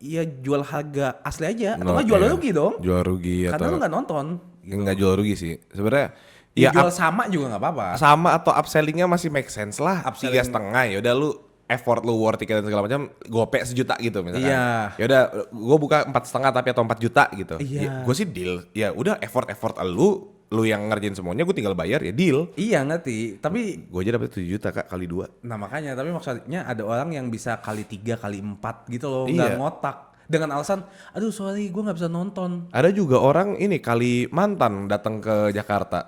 ya jual harga asli aja atau No, nggak jual iya. rugi dong. Jual rugi Karena atau lu nggak nonton. nggak jual rugi sih. Sebenarnya Ya, ya jual sama juga nggak apa-apa. sama atau upsellingnya masih make sense lah. Upselling. 3,5 ya udah lu effort lu war tiket dan segala macam gope sejuta gitu misalkan. Iya. Ya udah gue buka 4,5 tapi atau 4 juta gitu. Iya. Ya, gue sih deal. Ya udah effort lu yang ngerjain semuanya gue tinggal bayar ya deal. Iya ngerti, tapi Gue aja dapet 7 juta kak kali 2. nah makanya, tapi maksudnya ada orang yang bisa kali 3, kali 4 gitu loh, Iya. nggak ngotak. Dengan alasan, aduh sorry gue gak bisa nonton. Ada juga orang ini Kalimantan datang ke Jakarta.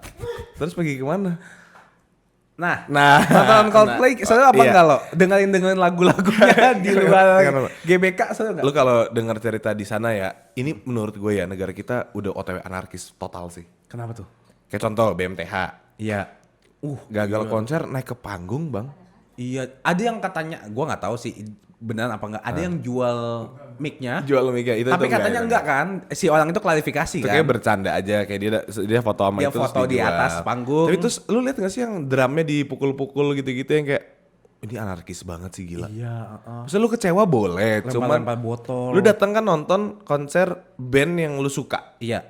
Terus pergi kemana? Nah, Nah, nonton Coldplay seru apa iya. enggak lo? Dengerin lagu-lagunya di luar Kenapa? GBK seru enggak? Lu kalau dengar cerita di sana ya, ini menurut gue ya negara kita udah OTW anarkis total sih. Kenapa tuh? Kayak contoh BMTH, Iya. gagal konser naik ke panggung bang. Iya, ada yang katanya, gua nggak tahu sih beneran apa enggak, ada yang jual mic-nya. Jual mic itu Tapi tuh katanya enggak kan? Si orang itu klarifikasi Itu kan. kayak bercanda aja, kayak dia foto sama Dia itu terus foto di dijual. atas panggung. Tapi terus lu lihat gak sih yang drumnya dipukul-pukul gitu-gitu yang kayak ini anarkis banget sih gila. Iya, Maksudnya lu kecewa boleh, cuman lempar botol. lu datang kan nonton konser band yang lu suka. Iya.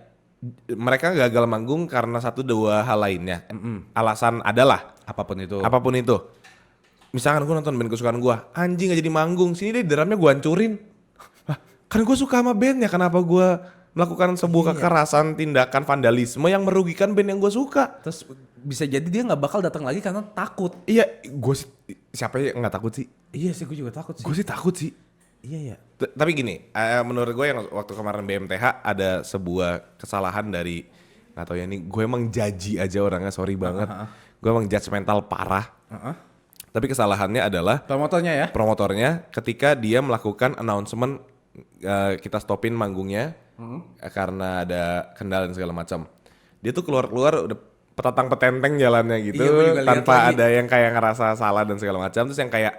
Mereka gagal manggung karena 1-2 hal lainnya. Alasan adalah Apapun itu. apapun itu. Misalkan gue nonton band kesukaan gue, anjing gak jadi manggung, sini deh drumnya gue hancurin. Lah, kan gue suka sama bandnya, kenapa gue melakukan sebuah kekerasan, tindakan vandalisme yang merugikan band yang gue suka? Terus bisa jadi dia nggak bakal datang lagi karena takut. Iya, gue sih, siapa yang gak takut sih? Iya sih, gue juga takut sih. Gue sih takut sih. Iya ya. Tapi gini, menurut gue yang waktu kemarin BMTH ada sebuah kesalahan dari, gak tau ya ini, gue emang jaji aja orangnya, sorry banget. Gue emang judgmental parah. Tapi kesalahannya adalah Promotornya ya. promotornya ketika dia melakukan announcement kita stopin manggungnya karena ada kendala dan segala macam. Dia tuh keluar udah petatang petenteng jalannya gitu Iya, gua juga lihat tanpa lagi. ada yang kayak ngerasa salah dan segala macam. Terus yang kayak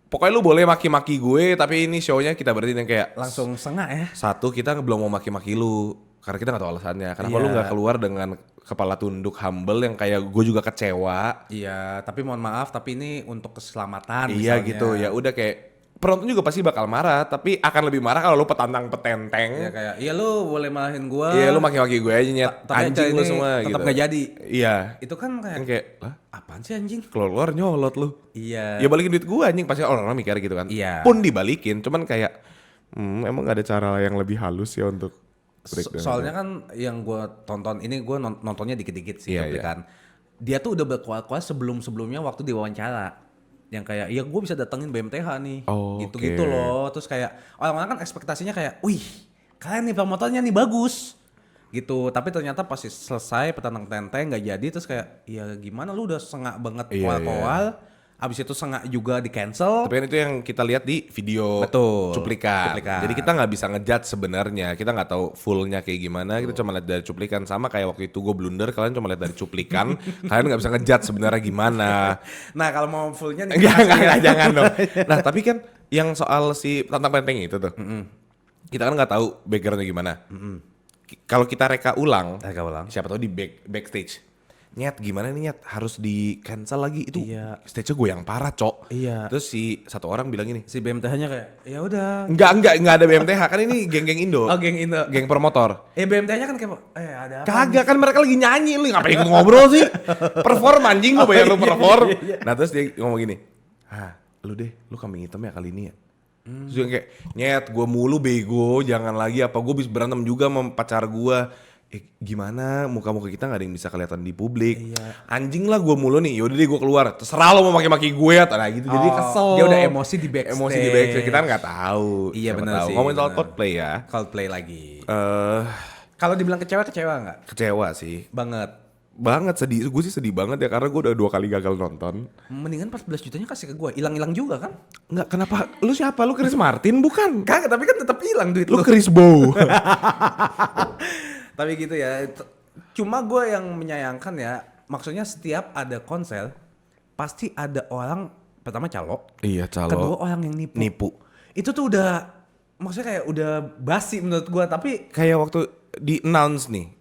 pokoknya lu boleh maki-maki gue tapi ini show-nya kita berarti yang kayak Langsung sengak ya. satu kita belum mau maki-maki lu karena kita nggak tahu alasannya. Kenapa Iya. lu nggak keluar dengan kepala tunduk humble yang kayak gue juga kecewa. Iya, tapi mohon maaf, tapi ini untuk keselamatan. Iya misalnya. gitu ya udah kayak penonton juga pasti bakal marah tapi akan lebih marah kalau lu petantang petenteng. Iya kayak, iya lu boleh malahin gua. Iya lu maki-maki gue aja nyet Tapi anjing lu ini semua tetap gitu. nggak jadi. Iya. Itu kan kayak, Yang kayak lah apaan sih anjing? keluar nyolot lu. Iya. Ya balikin duit gue anjing pasti orang-orang mikir gitu kan. Iya. Pun dibalikin cuman kayak emang gak ada cara yang lebih halus ya untuk breakdown. Soalnya kan yang gua tonton, ini gua nontonnya dikit-dikit sih Iya, tapi iya. kan. Dia tuh udah berkuat-kuat sebelum-sebelumnya waktu diwawancara. Yang kayak, ya gue bisa datengin BMTH nih. Oh, gitu-gitu oke. loh. Terus kayak, orang-orang kan ekspektasinya kayak, wih kalian nih promotornya nih bagus. Gitu, tapi ternyata pas selesai petantang tenteng gak jadi. Terus kayak, ya gimana lu udah sengak banget Iya, koal-koal. Abis itu sengak juga di cancel. Tapi kan itu yang kita lihat di video Betul. cuplikan. Cuplikan. Jadi kita nggak bisa ngejudge sebenarnya. Kita nggak tahu fullnya kayak gimana. Kita cuma lihat dari cuplikan. Sama kayak waktu itu gue blunder. Kalian cuma lihat dari cuplikan. Kalian nggak bisa ngejudge sebenarnya gimana. Nah kalau mau fullnya nih. Enggak, jangan dong. Nah tapi kan yang soal si tantang penteng itu tuh. Kita kan nggak tahu backgroundnya gimana. Kalau kita reka ulang. Reka ulang. Siapa tahu di backstage. Nyet gimana nih Nyet harus di cancel lagi itu Iya. stage-nya gue yang parah cok. Iya. Terus si satu orang bilang gini, Si BMTH-nya kayak, ya udah. enggak ada BMTH kan ini geng-geng Indo. Oh geng Indo. Geng promotor. BMTH-nya kan kayak, ada apa? Kagak kan mereka lagi nyanyi lu ngapain ikut ngobrol sih? Perform anjing gue bayar lu perform. Nah terus dia ngomong gini, lu deh lu kambing hitam ya kali ini ya. Terus yang kayak, nyet gue mulu bego, jangan lagi apa gue bisa berantem juga sama pacar gue. Gimana muka-muka kita gak ada yang bisa kelihatan di publik. Anjing lah gue mulu nih, yaudah deh gue keluar. Terserah lo mau maki-maki gue atau nah gitu. Jadi kesel. Dia udah emosi di backstage. Emosi di backstage, kita gak tahu. Iya Siapa benar tahu. sih. Ngomongin soal bener. Coldplay ya. Coldplay lagi. Eh Kalau dibilang kecewa nggak? Kecewa sih. Banget. Sedih. Gue sih sedih banget ya karena gue udah 2 kali gagal nonton. Mendingan 14 jutanya kasih ke gue. Hilang-hilang juga kan? Enggak, kenapa? Lu siapa? Lu Chris Martin bukan? Kagak, tapi kan tetap hilang duit Lu lu. Chris Bow. Tapi gitu ya. Cuma gue yang menyayangkan ya. Maksudnya setiap ada konser pasti ada orang pertama calo. Iya, calo. Kedua orang yang nipu. Itu tuh udah maksudnya kayak udah basi menurut gue. Tapi Kayak waktu di announce nih.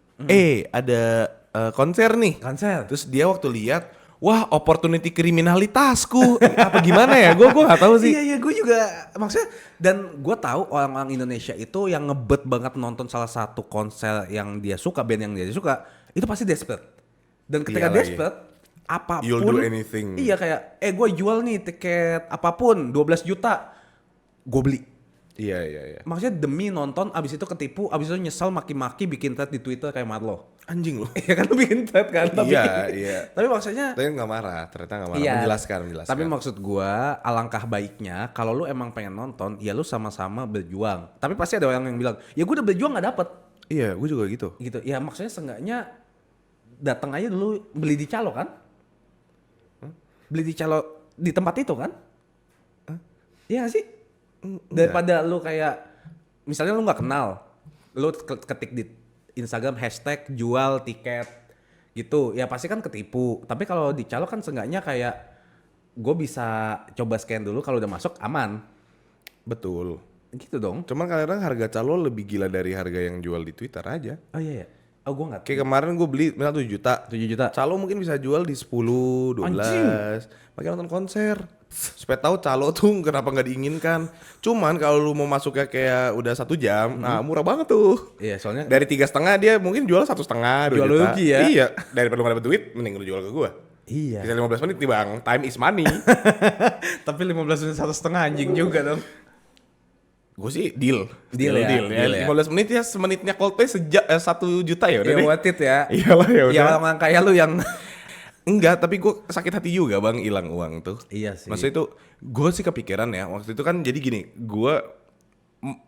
Ada konser nih. konser. Terus dia waktu lihat, wah opportunity kriminalitasku. Apa gimana ya? Gue gak tahu sih. Iya gue juga maksudnya, dan gue tahu orang-orang Indonesia itu yang ngebet banget nonton salah satu konser yang dia suka, band yang dia suka, itu pasti desperate. Dan ketika Iya lagi. desperate, apapun, You'll do anything. Iya kayak, gue jual nih tiket apapun 12 juta, gue beli. Iya. Maksudnya demi nonton, abis itu ketipu, abis itu nyesal maki-maki bikin thread di Twitter kayak Marlo. Anjing lu. Iya kan lu bikin thread kan? Iya. Tapi maksudnya Tapi gak marah, ternyata gak marah. iya, Menjelaskan. Tapi maksud gua alangkah baiknya kalau lu emang pengen nonton, ya lu sama-sama berjuang. Tapi pasti ada orang yang bilang, ya gua udah berjuang nggak dapet. Iya, gue juga gitu. Gitu. Ya maksudnya seenggaknya datang aja dulu beli di calo kan? Beli di calo di tempat itu kan? Iya gak sih? Daripada lu kayak misalnya lu nggak kenal, lu ketik di Instagram hashtag jual tiket gitu, ya pasti kan ketipu. Tapi kalau di calo kan seenggaknya kayak gue bisa coba scan dulu, kalau udah masuk aman. Betul. Gitu dong. Cuman kadang harga calo lebih gila dari harga yang jual di Twitter aja. Oh iya ya. Oh gue nggak. Kayak kemarin gue beli misal 7 juta. 7 juta. Calo mungkin bisa jual di 10, 12. Anjing. Pakai nonton konser. Supaya tahu calo tuh kenapa nggak diinginkan. Cuman kalau lu mau masuknya kayak udah 1 jam, nah murah banget tuh. Iya soalnya Dari 3,5 dia mungkin jual 1,5, 2 Jual juta. rugi ya. Iya, daripada lu gak dapet duit, mending lu jual ke gua. iya. Bisa 15 menit nih bang, time is money. Tapi 15 menit 1,5 anjing juga dong. Gue sih deal Deal ya, deal deal ya. 15 menit ya, semenitnya Coldplay 1 juta ya udah Ya deh. worth it ya. Iyalah ya udah. Ya orang kayak lu yang Enggak, tapi gue sakit hati juga bang hilang uang tuh. Iya sih. Maksudnya itu gue sih kepikiran ya waktu itu kan jadi gini, gue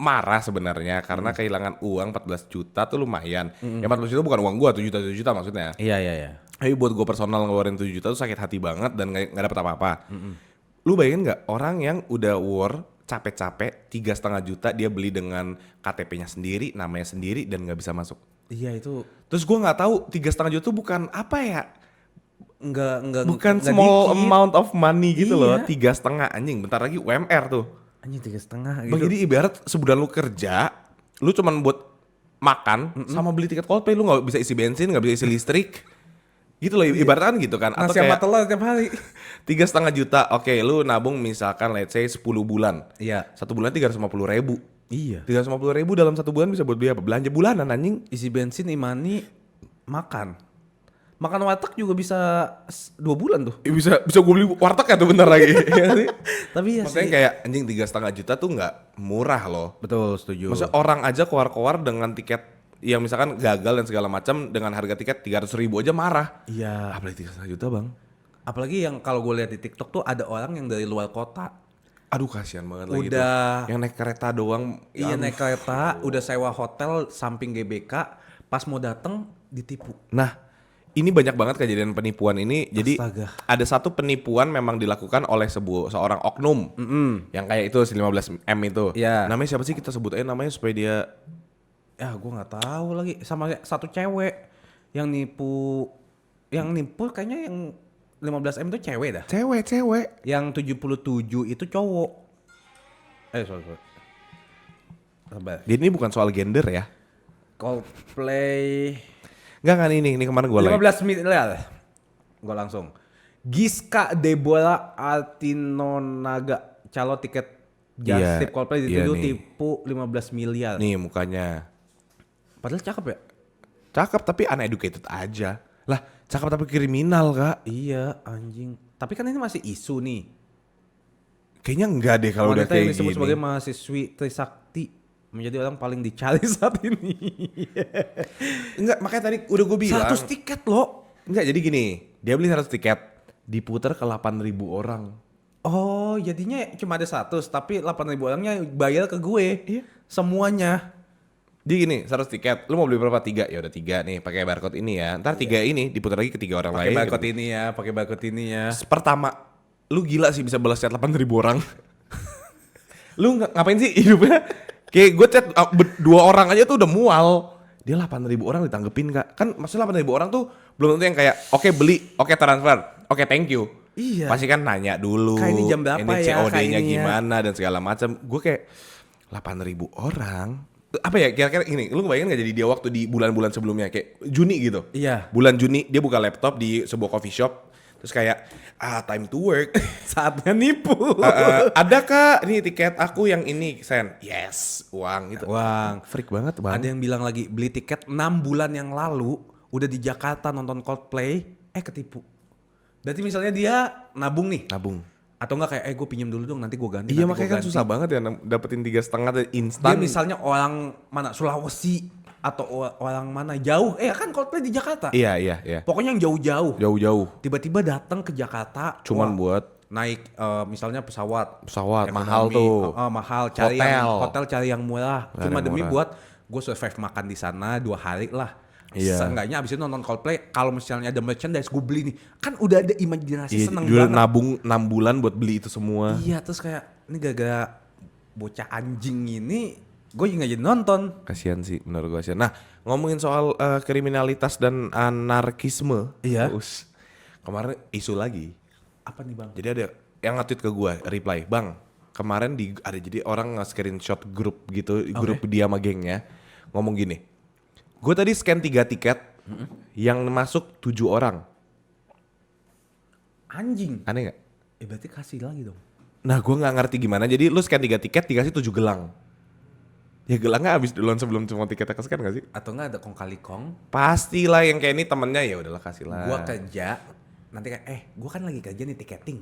marah sebenarnya karena kehilangan uang 14 juta tuh lumayan. Ya 14 juta bukan uang gue, 7 juta maksudnya. Iya. Tapi buat gue personal ngeluarin 7 juta tuh sakit hati banget dan gak dapet apa-apa. Lu bayangin gak orang yang udah war capek-capek 3,5 juta dia beli dengan KTP-nya sendiri, namanya sendiri dan gak bisa masuk. Iya itu Terus gue nggak tahu 3,5 juta tuh bukan apa ya? Bukan nggak small dikit. amount of money gitu loh. Iya. 3,5 anjing. Bentar lagi UMR tuh. Anjing 3,5 Bang, gitu. jadi ibarat sebulan lu kerja, lu cuman buat makan sama beli tiket Coldplay, lu nggak bisa isi bensin, nggak bisa isi listrik. Gitu loh ibarat kan gitu kan. Atau Nasi sama kayak telur tiap hari. 3,5 juta. Oke, lu nabung misalkan let's say 10 bulan. Iya. 1 bulan 350.000. Iya. 350.000 dalam 1 bulan bisa buat beli apa? Belanja bulanan anjing. Isi bensin, imani, makan. Makan warteg juga bisa 2 bulan tuh. Bisa gue beli warteg ya tuh bentar lagi. Iya sih? Tapi ya Maksudnya sih. kayak anjing 3,5 juta tuh nggak murah loh. Betul, setuju. Maksudnya orang aja keluar-keluar dengan tiket yang misalkan gagal dan segala macam dengan harga tiket 300.000 aja marah. Iya. Apalagi 3,5 juta bang. Apalagi yang kalau gue lihat di TikTok tuh ada orang yang dari luar kota. Aduh kasihan banget lagi tuh. Udah. Yang naik kereta doang. Iya aduh. naik kereta, udah sewa hotel samping GBK, pas mau dateng ditipu. Nah ini banyak banget kejadian penipuan ini. Jadi Astaga. ada satu penipuan memang dilakukan oleh seorang oknum. Yang kayak itu si 15M itu. Iya. Namanya siapa sih kita sebut aja namanya supaya dia. Ya gue nggak tahu lagi, sama satu cewek yang nipu kayaknya yang 15M itu cewek dah. Cewek. Yang 77 itu cowok. Sorry. Sabar. Jadi ini bukan soal gender ya. Coldplay Enggak ini kemarin gue like. 15 miliar. Gue langsung. Giska Deborah Altinonaga, calo tiket just Iya, tip Coldplay iya dituduh nih. tipu 15 miliar. Nih mukanya. Padahal cakep ya? Cakep tapi uneducated aja. Lah, cakep tapi kriminal, Kak. Iya, anjing. Tapi kan ini masih isu nih. Kayaknya enggak deh kalau udah Wanita yang kayak disebut gini. sebagai mahasiswi Trisakti menjadi orang paling dicari saat ini. Enggak, makanya tadi udah gue bilang. 100 tiket loh. Enggak, jadi gini, dia beli 100 tiket, diputar ke 8.000 orang. Oh, jadinya cuma ada 100 tapi 8.000 orangnya bayar ke gue. Iya. Semuanya. Jadi gini, 100 tiket, lu mau beli berapa? 3, ya udah 3 nih, pakai barcode ini ya. Ntar 3 ini diputar lagi ke 3 orang Pakai lain. barcode gitu. ini ya, pakai barcode ini ya. Pertama, lu gila sih bisa balas chat 8.000 orang. Lu ngapain sih hidupnya? Kayak gue chat 2 orang aja tuh udah mual. Dia 8.000 orang ditanggepin gak? Kan maksudnya 8.000 orang tuh belum tentu yang kayak oke beli, oke transfer, oke thank you. Iya. Pasti kan nanya dulu. Kayak ini jam berapa ini ya, COD-nya kayak ini ya. gimana dan segala macam. Gue kayak 8.000 orang. Apa ya kira-kira gini, lu kebayang gak jadi dia waktu di bulan-bulan sebelumnya kayak Juni gitu. Iya. Bulan Juni dia buka laptop di sebuah coffee shop. Terus kayak time to work. Saatnya nipu. Ada kak ini tiket aku yang ini send. Yes, uang gitu. Wang. Freak banget bang. Ada yang bilang lagi beli tiket 6 bulan yang lalu udah di Jakarta nonton Coldplay, ketipu. Berarti misalnya dia nabung nih, Nabung. atau enggak kayak gue pinjam dulu dong nanti gue ganti. Iya nanti makanya gua kan ganti. susah banget ya dapetin 3,5 Dia instan. misalnya orang mana Sulawesi atau orang mana jauh, kan Coldplay di Jakarta. Iya. Pokoknya yang jauh-jauh. Jauh-jauh. Tiba-tiba datang ke Jakarta, Cuman wah, buat naik misalnya pesawat pesawat ekonomi, mahal tuh. mahal, cari Hotel. yang hotel cari yang murah. Cari Cuma yang demi murah. buat gue survive makan di sana 2 hari lah. Iya. Seenggaknya abis itu nonton Coldplay, kalau misalnya ada merchandise gue beli nih. Kan udah ada imajinasi Iya, seneng udah banget. nabung 6 bulan buat beli itu semua. Iya, terus kayak ini gara-gara bocah anjing ini gue nggak jadi nonton. Kasian sih menurut gue. Nah ngomongin soal kriminalitas dan anarkisme. Iya. Kemarin isu lagi. Apa nih bang? Jadi ada yang nge-tweet ke gue, reply, bang kemarin ada jadi orang nge-screenshot grup gitu, grup dia sama gengnya, ngomong gini, gue tadi scan 3 tiket, yang masuk 7 orang, Anjing. aneh gak? Berarti kasih lagi dong. Nah gue gak ngerti gimana, jadi lu scan 3 tiket dikasih 7 gelang. Ya gelangnya habis duluan sebelum semua tiketnya ke-scan gak sih? Atau enggak ada kong kali kong. Pastilah yang kayak ini temennya, ya udahlah kasih lah. Gue kerja, nanti kayak gue kan lagi kerja nih tiketing.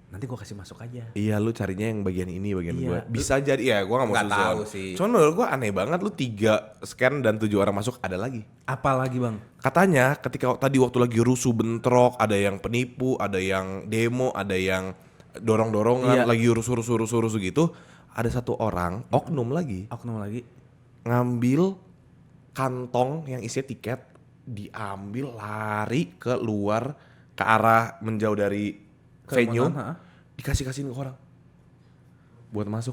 Nanti gue kasih masuk aja. Iya lu carinya yang bagian ini bagian Iya. gue. Bisa jadi ya gue gak mau Nggak susun. tahu sih. Cuman menurut gue aneh banget lu 3 scan dan 7 orang masuk ada lagi. Apa lagi bang? Katanya ketika tadi waktu lagi rusuh bentrok, ada yang penipu, ada yang demo, ada yang dorong-dorongan, Iya. lagi rusuh gitu. Ada satu orang, oknum lagi, Aku nemu lagi. ngambil kantong yang isinya tiket, diambil lari ke luar ke arah menjauh dari venue, Kerumunan, dikasih-kasihin ke orang buat masuk.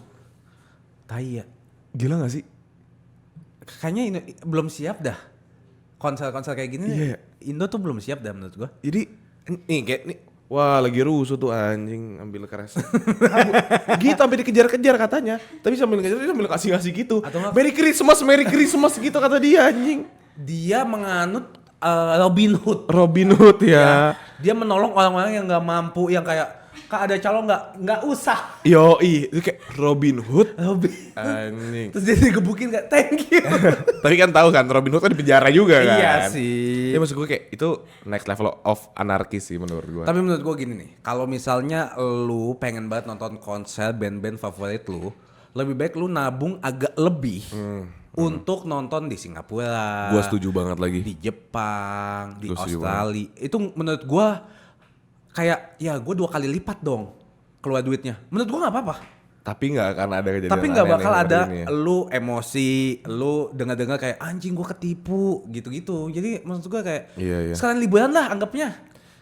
Tai ya. Gila gak sih? Kayaknya Indo belum siap dah. Konser-konser kayak gini Iya. Indo tuh belum siap dah menurut gua. Jadi nih kayak nih, wah lagi rusuh tuh anjing, ambil keres. Gitu sampai dikejar-kejar katanya. Tapi sambil ngejar dia sambil kasih-kasih gitu. Atau nggak- Merry Christmas gitu kata dia anjing. Dia menganut Robin Hood. Robin Hood ya. Dia menolong orang-orang yang nggak mampu, yang kayak kak ada calon nggak usah. Yoi, itu kayak Robin Hood. Robin. Anjing. Terus dia digebukin kayak thank you. Tapi kan tahu kan Robin Hood kan di penjara juga kan. Iya sih. Ya maksud gue kayak itu next level of anarkis sih menurut gue. Tapi menurut gue gini nih, kalau misalnya lu pengen banget nonton konser band-band favorit lu, lebih baik lu nabung agak lebih untuk nonton di Singapura. Gue setuju banget lagi. Di Jepang, di Gua setuju Australia. Itu menurut gue kayak ya gue 2 kali lipat dong keluar duitnya. Menurut gue nggak apa-apa. Tapi nggak akan ada kejadian. Tapi nggak aneh-aneh bakal seperti ada ini ya. lu emosi, lu dengar-dengar kayak anjing gue ketipu gitu-gitu. Jadi maksud gue kayak Iya. sekalian liburan lah anggapnya.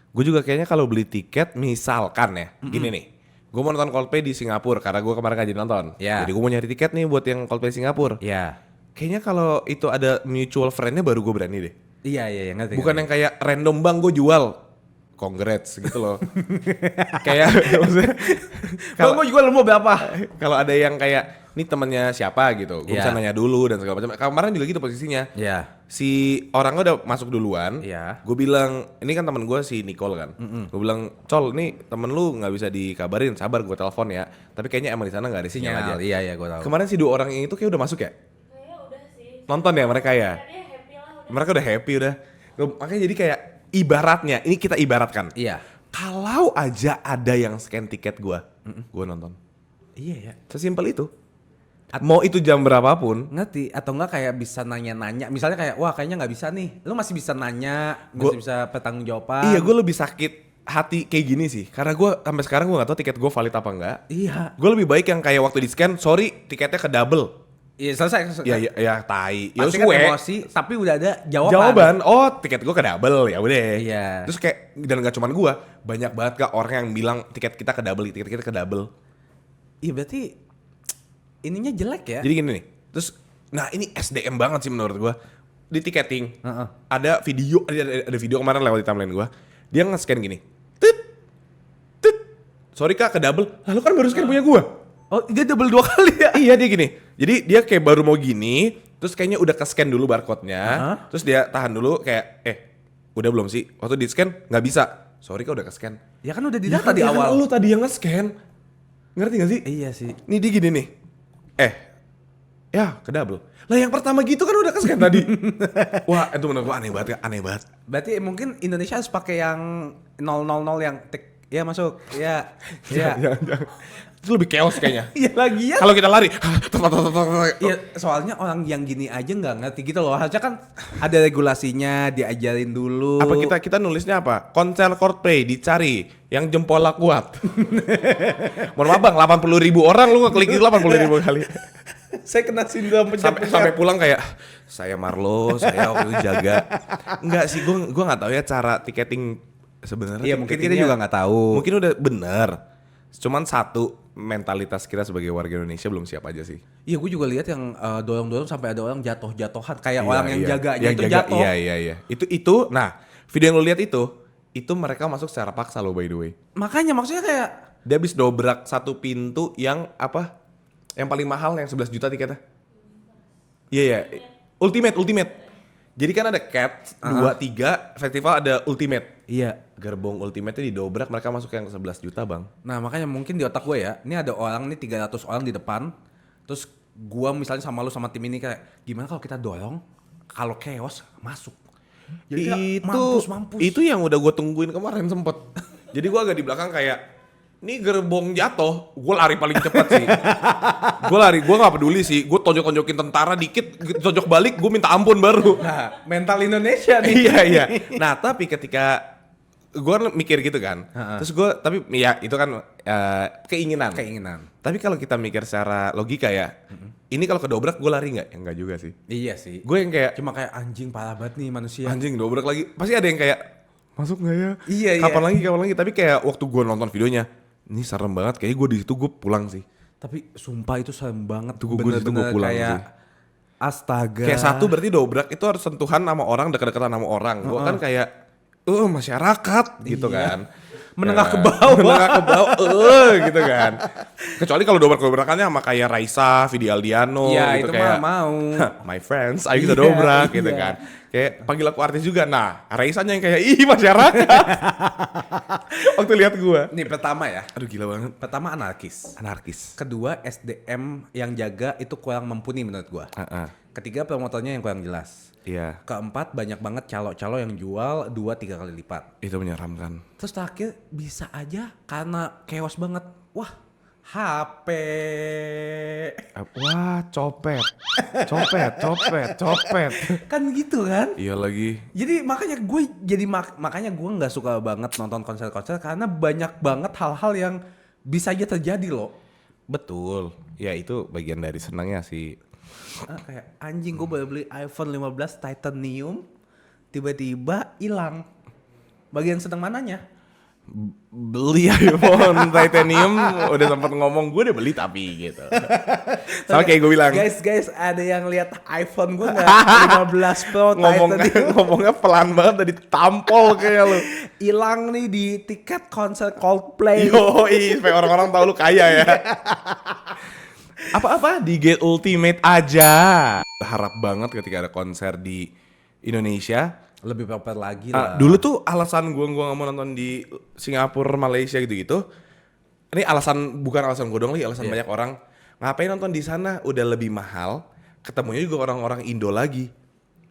Gue juga kayaknya kalau beli tiket misalkan ya, gini nih. Gue mau nonton Coldplay di Singapura karena gue kemarin gak jadi nonton. Ya. Jadi gue mau nyari tiket nih buat yang Coldplay Singapura. Iya. Kayaknya kalau itu ada mutual friend-nya baru gue berani deh. Iya ngerti. Bukan yang kayak random bang gue jual. Congrats gitu loh. Kayak maksudnya Kalau gue juga lu mau berapa? kalau ada yang kayak ini temennya siapa gitu, gue Iya. bisa nanya dulu dan segala macam. Kemarin juga gitu posisinya. Iya. Si orangnya udah masuk duluan. Iya. Gue bilang, ini kan teman gue si Nicole kan. Gue bilang, Col, nih temen lu nggak bisa dikabarin, sabar gue telepon ya. Tapi kayaknya emang di sana nggak ada sinyal aja. Sinyal. Iya gue tahu. Kemarin si 2 orang itu kayak udah masuk ya? Kayaknya udah sih. Nonton ya mereka ya? Dia happy lah udah. Mereka udah happy udah. Makanya jadi kayak ibaratnya, ini kita ibaratkan. Iya. Kalau aja ada yang scan tiket gue nonton. Iya ya. Sesimpel itu. Mau itu jam berapapun. Ngerti atau enggak kayak bisa nanya-nanya. Misalnya kayak wah kayaknya nggak bisa nih. Lu masih bisa nanya, masih bisa pertanggungjawaban. Iya, gue lebih sakit hati kayak gini sih. Karena gue sampai sekarang gue nggak tahu tiket gue valid apa enggak. Iya. Gue lebih baik yang kayak waktu di scan, sorry tiketnya ke double. Iya selesai. Ya tai. Ya Pasti kan suwe. emosi, tapi udah ada jawaban. Jawaban, oh tiket gue ke double, ya udah. Iya. Terus kayak dan gak cuman gue, banyak banget gak orang yang bilang tiket kita ke double. Iya berarti ininya jelek ya. Jadi gini nih. Terus, nah ini SDM banget sih menurut gue. Di tiketing Heeh. ada video kemarin lewat di timeline gue. Dia nge-scan gini, tit, sorry kak ke double. Lalu kan baru scan punya gue. Oh dia double 2 kali ya? Iya dia gini. Jadi dia kayak baru mau gini, terus kayaknya udah ke-scan dulu barcode-nya. Terus dia tahan dulu kayak udah belum sih? Waktu di-scan nggak bisa. Sorry kak udah ke-scan. Ya kan udah didata di awal. Kan lu tadi yang nge-scan. Ngerti gak sih? Iya sih. Nih dia gini nih. Ya ke double. Lah yang pertama gitu kan udah ke-scan tadi. Wah itu menurut gua aneh banget ya. Aneh banget. Berarti mungkin Indonesia harus pakai yang 000 yang tik ya masuk. Ya. Ya. Jangan. Itu lebih chaos kayaknya. Iya lagi ya. Kalau kita lari. Iya, soalnya orang yang gini aja nggak ngerti gitu loh. Harusnya kan ada regulasinya, diajarin dulu. Apa kita nulisnya apa? Konser Coldplay dicari yang jempolnya kuat. Mohon maaf bang, 80.000 orang lu ngeklik itu 80.000 kali. Saya kena sindrom Sampai pulang kayak saya Marlo, saya waktu itu jaga. Enggak sih, gua nggak tahu ya cara tiketing sebenarnya. Iya mungkin kita tiketingnya juga nggak tahu. Mungkin udah bener. Cuman satu mentalitas kita sebagai warga Indonesia belum siap aja sih. Iya, gue juga lihat yang dorong-dorong sampai ada orang jatuh-jatuhan kayak Iya, orang yang iya. jaganya Yang itu jaga, jatuh. Iya. Itu nah, video yang lu lihat itu mereka masuk secara paksa loh by the way. Makanya maksudnya kayak Dia habis dobrak satu pintu yang apa? Yang paling mahal yang 11 juta tiketnya. Iya. Ultimate. Jadi kan ada Cat, 2, 3, festival ada Ultimate. iya. Gerbong Ultimate-nya didobrak, mereka masuk yang 11 juta bang. Nah makanya mungkin di otak gue ya, ini ada orang nih 300 orang di depan, terus gue misalnya sama lu sama tim ini kayak gimana kalau kita dorong, kalau chaos masuk. Jadi kayak mampus. Itu yang udah gue tungguin kemarin sempet. Jadi gue agak di belakang kayak, ini gerbong jatuh, gue lari paling cepat sih. Gue gak peduli sih, gue tonjok-tonjokin tentara dikit, tonjok balik, gue minta ampun baru. Nah mental Indonesia nih. Iya. Nah tapi ketika gue mikir gitu kan, terus gue tapi ya itu kan keinginan. Tapi kalau kita mikir secara logika ya, ini kalau kedobrak gue lari nggak? Ya enggak juga sih. Iya sih. Gue yang kayak Cuma kayak anjing parah banget nih manusia. anjing dobrak lagi, pasti ada yang kayak masuk nggak ya? Iya. Kapan lagi? Tapi kayak waktu gue nonton videonya, ini serem banget. Kayaknya gue di situ gue pulang sih. Tapi sumpah itu serem banget. Tuh gue di situ gue pulang kayak, sih. Astaga. Kayak satu berarti dobrak itu harus sentuhan sama orang, dekat-dekatan sama orang. Gue kan kayak masyarakat gitu Iya. kan. Menengah Ya, ke bawah. menengah ke bawah gitu kan. Kecuali kalau dobrak-dobrakannya sama kayak Raisa, Vidi Aldiano Iya gitu itu kayak mah mau. my friends, ayo kita dobrak gitu iya. kan. Kayak panggil aku artis juga. Nah, Raisanya yang kayak ih masyarakat. Waktu lihat gua. Nih pertama ya. Aduh gila banget. Pertama anarkis. Kedua SDM yang jaga itu kurang mumpuni menurut gua. Ketiga promotornya yang kurang jelas. Iya, Keempat banyak banget calo-calo yang jual 2-3 kali lipat. itu menyeramkan. Terus terakhir bisa aja karena chaos banget. Wah HP. Wah, copet. Kan gitu kan. Iya lagi. Jadi makanya gue nggak suka banget nonton konser-konser karena banyak banget hal-hal yang bisa aja terjadi loh. Betul. Ya itu bagian dari senangnya sih. Kayak anjing gue baru beli iPhone 15 Titanium tiba-tiba hilang. Bagian seneng mananya? Beli iPhone Titanium udah sempat ngomong gue udah beli tapi gitu. Sama kayak gue bilang. Guys ada yang lihat iPhone gue nggak 15 Pro Titanium ngomongnya pelan banget dari tampol kayak lu. hilang nih di tiket konser Coldplay. Yoi, supaya orang-orang tahu lu kaya ya. Apa-apa di Get Ultimate aja. Harap banget ketika ada konser di Indonesia. Lebih proper lagi lah. Dulu tuh alasan gua nggak mau nonton di Singapura, Malaysia gitu-gitu. Ini bukan alasan gue dong lagi, alasan banyak orang. Ngapain nonton di sana? Udah lebih mahal. Ketemunya juga orang-orang Indo lagi.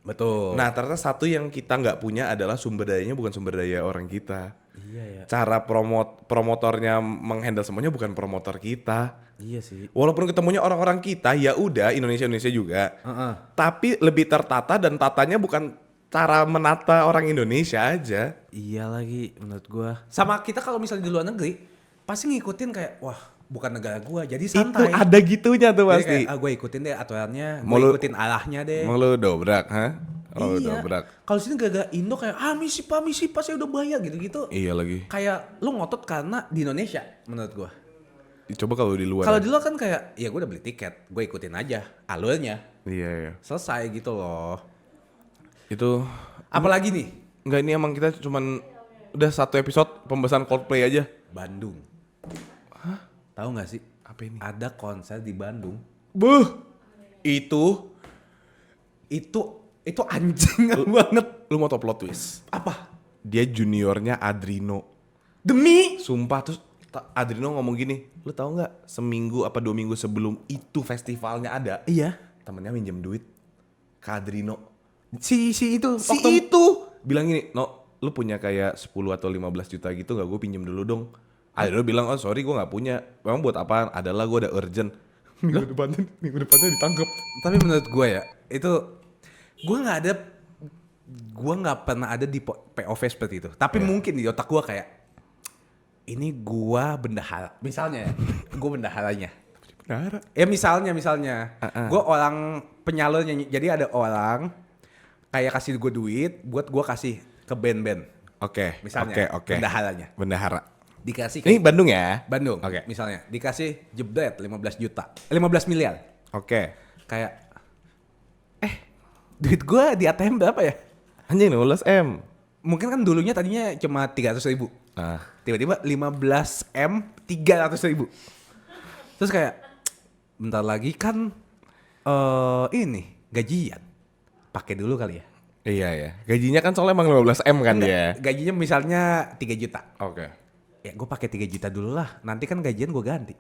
Betul. Nah ternyata satu yang kita nggak punya adalah sumber dayanya bukan sumber daya orang kita. Iya ya. Cara promotornya menghandle semuanya bukan promotor kita. Iya sih. Walaupun ketemunya orang-orang kita, ya udah Indonesia juga. Heeh. Tapi lebih tertata dan tatanya bukan cara menata orang Indonesia aja. Iya lagi menurut gua. Sama kita kalau misalnya di luar negeri pasti ngikutin kayak wah bukan negara gua jadi santai. Itu ada gitunya tuh Jadi pasti. kayak gue ikutin deh aturannya, Mau gue lu- ikutin arahnya deh. Mau lu dobrak, ha? Oh Iya. dobrak. Kalau sini gara-gara Indo kayak misi pak saya udah bayar gitu-gitu. Iya lagi. Kayak lu ngotot karena di Indonesia menurut gua. Coba kalau di luar. Kalau di luar kan kayak ya gue udah beli tiket, gue ikutin aja alurnya. Iya iya. Selesai gitu loh. Itu Apalagi nih enggak, ini emang kita cuman udah satu episode pembahasan Coldplay aja. Bandung. Hah? Tahu nggak sih? Apa ini? Ada konser di Bandung. Buh. Itu anjing banget. Lu mau tau plot twist? Apa? Dia juniornya Adrino. Demi Sumpah, terus Adrino ngomong gini, lu tahu nggak seminggu apa 2 minggu sebelum itu festivalnya ada, iya. temennya minjem duit ke Adrino. Si itu Si waktu- itu bilang gini, no, lu punya kayak 10 atau 15 juta gitu nggak, gue pinjem dulu dong. Adrino bilang, oh sorry gue nggak punya. Emang buat apaan? Adalah gue ada urgent. Minggu depannya ditangkap. Tapi menurut gue ya, itu gue nggak pernah ada di POV seperti itu. Tapi mungkin di otak gue kayak ini gue bendahara. Misalnya, gue bendaharanya. Nara. Ya misalnya, gue orang penyalurnya. Jadi ada orang kayak kasih gue duit buat gue kasih ke band-band. Oke, Misalnya, oke. bendaharanya. Bendahara. Dikasih Ini Bandung ya? Bandung. Oke. Misalnya dikasih jebret 15 juta, 15 miliar. Oke. Kayak duit gue di ATM berapa ya? Anjing 15M. Mungkin kan dulunya tadinya cuma 300.000. Nah, Tiba-tiba 15M 300.000. Terus kayak bentar lagi kan ini gajian. Pakai dulu kali ya. iya ya. Gajinya kan soalnya emang 15M kan dia. Gajinya misalnya 3 juta. Oke. Ya gue pakai 3 juta dulu lah. Nanti kan gajian gue ganti.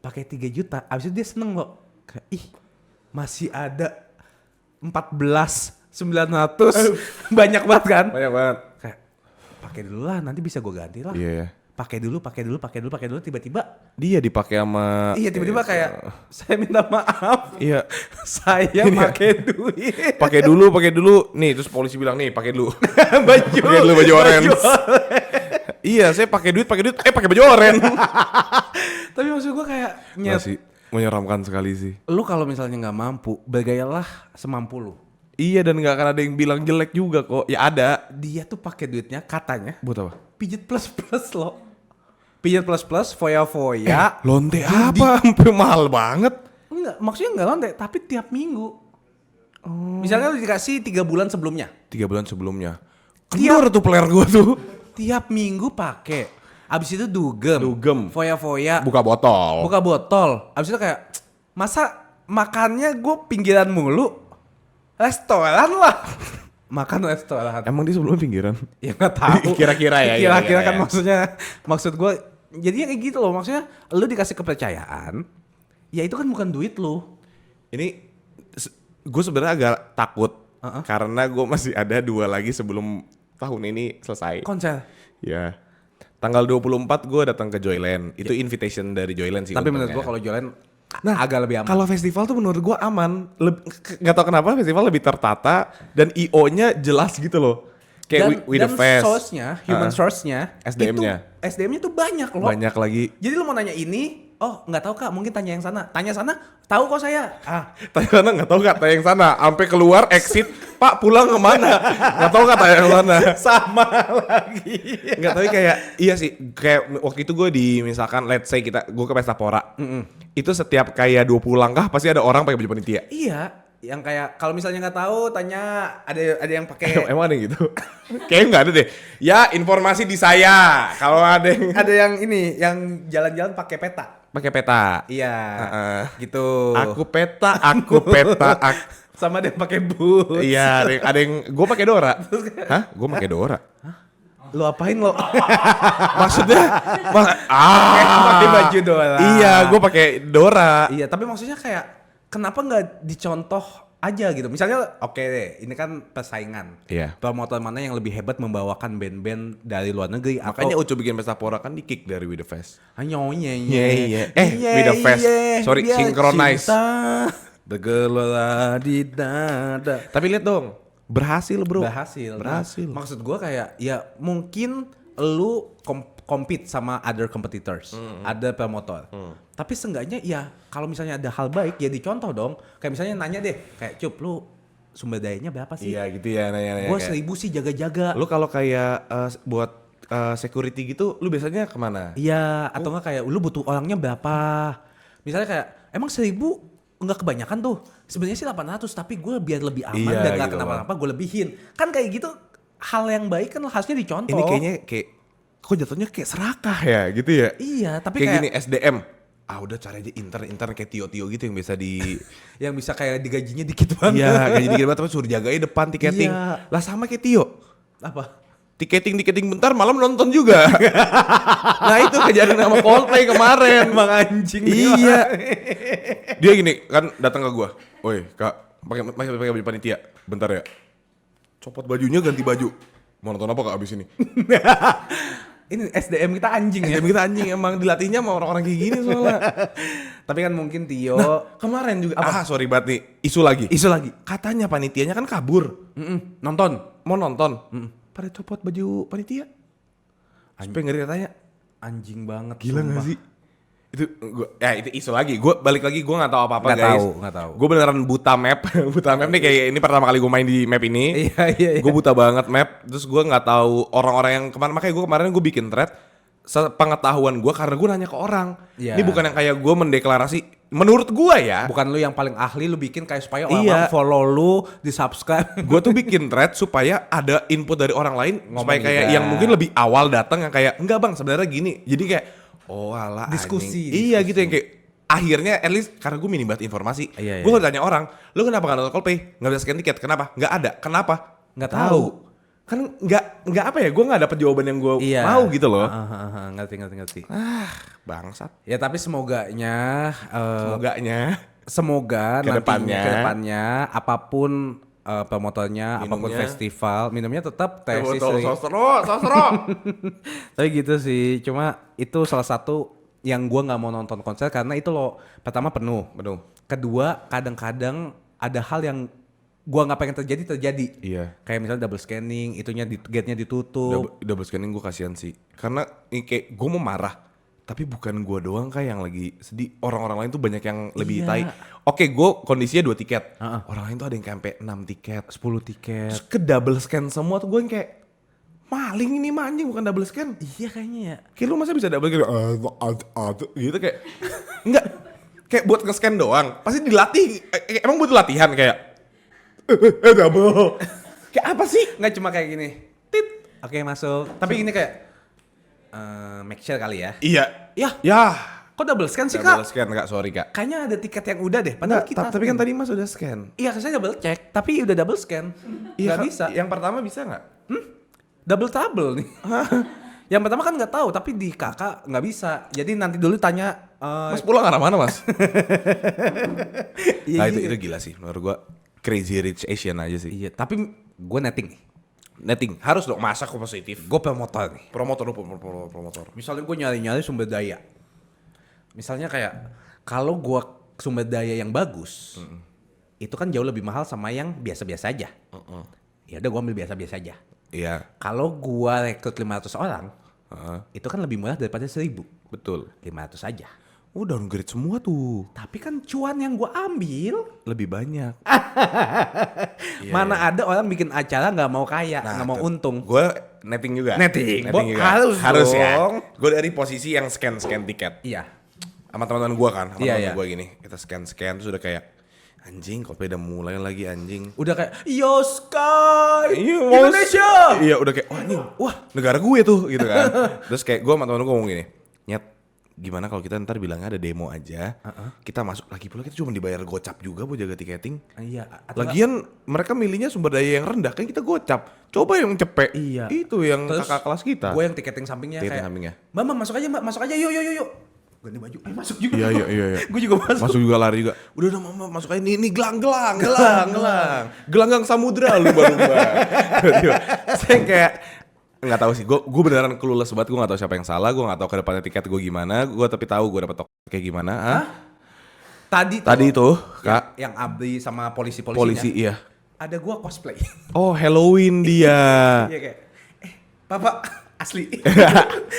Pakai 3 juta. Abis itu dia seneng loh. Kayak masih ada 14.900. Banyak banget kan? Banyak banget. Kayak pakai dulu lah, nanti bisa gue ganti lah. Iya ya. Pakai dulu, tiba-tiba Dia dipakai sama iya tiba-tiba kayak saya minta maaf. Iya. Saya Ini ya. pakai duit. pakai dulu. Nih, terus polisi bilang, "Nih, pakai dulu." baju. Pakai dulu baju orange. Iya, saya pakai duit, pakai baju orange. Tapi maksud gue kayak Masih menyeramkan sekali sih. lu kalau misalnya nggak mampu, bergayalah semampu lu. Iya, dan nggak akan ada yang bilang jelek juga kok. Ya ada. Dia tuh pakai duitnya katanya Buat apa? pijit plus loh. Pijit plus foya-foya. Lonte apa? Sampai mahal banget. Enggak, maksudnya enggak lonte, tapi tiap minggu. Misalnya lu dikasih 3 bulan sebelumnya. 3 bulan sebelumnya. Kendor tuh player gua tuh. Tiap minggu pakai. Abis itu dugem. Foya-foya. Buka botol. Buka botol. Abis itu kayak masa makannya gue pinggiran mulu. Restoran lah. Makan restoran. Emang dia sebelumnya pinggiran? Ya nggak tahu. Kira-kira ya, Kira-kira iya, kan iya. maksudnya. Maksud gue. Jadinya kayak gitu loh. Maksudnya lu dikasih kepercayaan. Ya itu kan bukan duit lu. Ini gue sebenarnya agak takut karena gue masih ada 2 lagi sebelum tahun ini selesai. Konser. Ya. Tanggal 24 gue datang ke Joyland. Itu invitation dari Joyland sih. Tapi menurut untungnya. gue kalau jualan agak lebih aman. Kalau festival tuh menurut gue aman. Gak tau kenapa festival lebih tertata dan IO-nya jelas gitu loh. Kayak with the fest. source-nya, human source-nya, SDM-nya. itu SDM-nya tuh banyak loh. Banyak lagi. Jadi lu mau nanya ini, oh nggak tahu kak, mungkin tanya yang sana. Tanya sana, tahu kok saya. Tanya sana gak tau gak tanya yang sana. Sampai keluar exit, Pak pulang kemana? Gak tau gak tanya yang sana. Sama lagi. Nggak, tapi kayak iya sih, kayak waktu itu gue misalkan let's say gue ke pesta pora. Itu setiap kayak 20 langkah pasti ada orang pakai baju panitia. Iya, yang kayak kalau misalnya nggak tahu, tanya ada yang pakai. Emang ada yang gitu? Kayaknya nggak ada deh. Ya informasi di saya. Kalau ada yang Ada yang ini, yang jalan-jalan pakai peta. pakai peta. Iya, gitu. Aku peta, aku peta. Sama ada yang pakai boots. Iya, ada yang gue pakai Dora. Hah? Gue pakai Dora. Lu apain lo? Maksudnya Pakai baju doang. Iya, gue pakai Dora. Iya, tapi maksudnya kayak kenapa nggak dicontoh aja gitu. Misalnya oke deh, ini kan persaingan. Iya. Promotor mana yang lebih hebat membawakan band-band dari luar negeri Makanya atau Ucu bikin pesta pora kan di kick dari We The Fest. Ayo Iya, iya. We The Fest. Sorry, synchronize. Bergelora di dada. Tapi lihat dong, berhasil bro. Berhasil. Berhasil. Nah, maksud gua kayak ya mungkin lu compete sama other competitors, ada promotor. Tapi seenggaknya ya kalau misalnya ada hal baik ya dicontoh dong. Kayak misalnya nanya deh, kayak Cup lu sumber dayanya berapa sih? Iya gitu ya nanya-nanya. Gua kayak, 1.000 sih jaga-jaga. lu kalau kayak buat security gitu, lu biasanya kemana? Iya, atau enggak kayak lu butuh orangnya berapa? Misalnya kayak emang 1.000 enggak kebanyakan tuh. Sebenarnya sih 800 tapi gue biar lebih aman Iya, dan enggak gitu, kenapa-napa gue lebihin. Kan kayak gitu hal yang baik kan harusnya dicontoh. Ini kayaknya kayak kok jatuhnya kayak serakah ya gitu ya. Iya, tapi kayak kayak gini SDM. Udah cari aja intern kayak Tio gitu yang bisa di yang bisa kayak digajinya dikit banget. Iya, gaji dikit banget tapi suruh jagain depan tiketing. Iya. Lah sama kayak Tio. Apa? Tiketing bentar malam nonton juga. Nah itu kejadian sama Coldplay kemarin. Emang anjing. Iya. Dia gini kan datang ke gua. Woi kak, pakai baju panitia. Bentar ya. Copot bajunya ganti baju. Mau nonton apa kak abis ini? Ini SDM kita anjing ya. SDM kita anjing emang dilatihnya sama orang-orang kayak gini soalnya. Tapi kan mungkin Tio Kemarin juga. Sorry banget nih. Isu lagi. Katanya panitianya kan kabur. nonton. Mau nonton. Pada copot baju panitia. Supaya ngeri katanya. Anjing banget. Gila sumpah. gak sih? Itu itu isu lagi. Gue balik lagi gue nggak tahu apa-apa Nggak guys. nggak tahu. Gue beneran buta map. Buta map nih kayak ini pertama kali gue main di map ini. Iya. Gue buta banget map. Terus gue nggak tahu orang-orang yang kemarin. Makanya gue kemarin gue bikin thread. Sepengetahuan gue karena gue nanya ke orang. Iya. Ini bukan yang kayak gue mendeklarasi. Menurut gue ya. Bukan lu yang paling ahli, lu bikin kayak supaya Iya. orang follow lu, di-subscribe. Gue tuh bikin thread supaya ada input dari orang lain. Supaya kayak juga. yang mungkin lebih awal datang yang kayak enggak bang sebenarnya gini. Jadi kayak alah Diskusi, anjing. Iya gitu yang kayak akhirnya at least karena gue minim banget informasi. Iya, Gue iya. tanya orang, lu kenapa gak nonton Coldplay? Gak bisa scan tiket, kenapa? Gak ada, kenapa? Nggak tahu. Kan nggak apa ya, gue gak dapet jawaban yang gue Iya. mau gitu loh. Ngerti. Bangsat. Ya tapi semoganya Semoga semoga Kedepannya. kedepannya apapun promotornya, apapun Minumnya. festival, minumnya tetap teh sih Botol sering. sosro. Tapi gitu sih, cuma itu salah satu yang gua nggak mau nonton konser karena itu loh, pertama penuh. Kedua, kadang-kadang ada hal yang gua nggak pengen terjadi. Iya. Kayak misalnya double scanning, itunya gate-nya ditutup. Double scanning gue kasihan sih. Karena ini kayak gue mau marah. Tapi bukan gue doang kayak yang lagi sedih. Orang-orang lain tuh banyak yang lebih Iya. tai. Oke, gue kondisinya 2 tiket. Heeh. Orang lain tuh ada yang sampai 6 tiket. 10 tiket. Terus ke double scan semua tuh gue yang kayak maling ini mah anjing bukan double scan. Iya kayaknya ya. Kayak lu masa bisa double scan gitu kayak enggak. Kayak buat nge-scan doang. Pasti dilatih. Emang butuh latihan kayak double. Kayak apa sih? Nggak cuma kayak gini. Tit. Oke masuk. Tapi ini kayak make sure kali ya. Iya. Ya. Kok double scan sih Double kak? scan Kak, sorry Kak. Kayaknya ada tiket yang udah deh. Padahal kita. Tapi kan tadi Mas udah scan. Iya saya double check. Tapi udah double scan. Nggak Kan, bisa. Yang pertama bisa nggak? Double nih. Yang pertama kan nggak tahu. Tapi di kakak nggak bisa. Jadi nanti dulu tanya. Mas pulang arah mana Mas? Iya, Nah iya. itu gila sih menurut gua. Crazy Rich Asian aja sih. Iya. Tapi gue netting nih. Netting harus dong masa aku positif. Gue promotor nih. Promotor lu promotor. Misalnya gue nyari-nyari sumber daya. Misalnya kayak kalau gue sumber daya yang bagus, itu kan jauh lebih mahal sama yang biasa-biasa aja. Ya udah gue ambil biasa-biasa aja. Iya. Kalau gue rekrut 500 orang, itu kan lebih murah daripada 1.000. Betul. 500 aja. Downgrade semua tuh. Tapi kan cuan yang gue ambil, Lebih banyak. mana ada orang bikin acara nggak mau kaya, nggak mau untung. Gue netting juga. Netting. juga. Harus ya. dong. Gue dari posisi yang scan tiket. Iya. Sama teman-teman gue kan. Sama Iya, teman iya. gue gini. Kita scan terus udah kayak anjing Coldplay udah mulai lagi anjing. Udah kayak Yo Sky Iya, Indonesia. Iya udah kayak wah negara gue tuh gitu kan. Terus kayak gue sama temen gue ngomong gini, Nyet gimana kalau kita ntar bilangnya ada demo aja, kita masuk lagi pula kita cuma dibayar gocap juga buat jaga tiketing. Iya. Lagian mereka milihnya sumber daya yang rendah kan kita gocap. Coba yang cepet. Iya. Itu yang Terus kakak kelas kita. gue yang tiketing sampingnya Tiketing kayak sampingnya. Mbak masuk aja yuk. ganti baju, masuk juga. Iya. Gue juga masuk. Masuk juga lari juga. Udah mama masuk aja ini gelang samudra lumba-lumba. Tiba-tiba, saya kayak nggak tahu sih. Gue beneran clueless banget. Gue nggak tahu siapa yang salah. Gue nggak tahu ke depannya tiket gue gimana. Gue tapi tahu gue dapet token kayak gimana. Hah? Tadi itu kak. Yang Abdi sama polisi-polisinya. Polisi iya. Ada gue cosplay. Oh Halloween dia. Iya kayak, Bapak asli.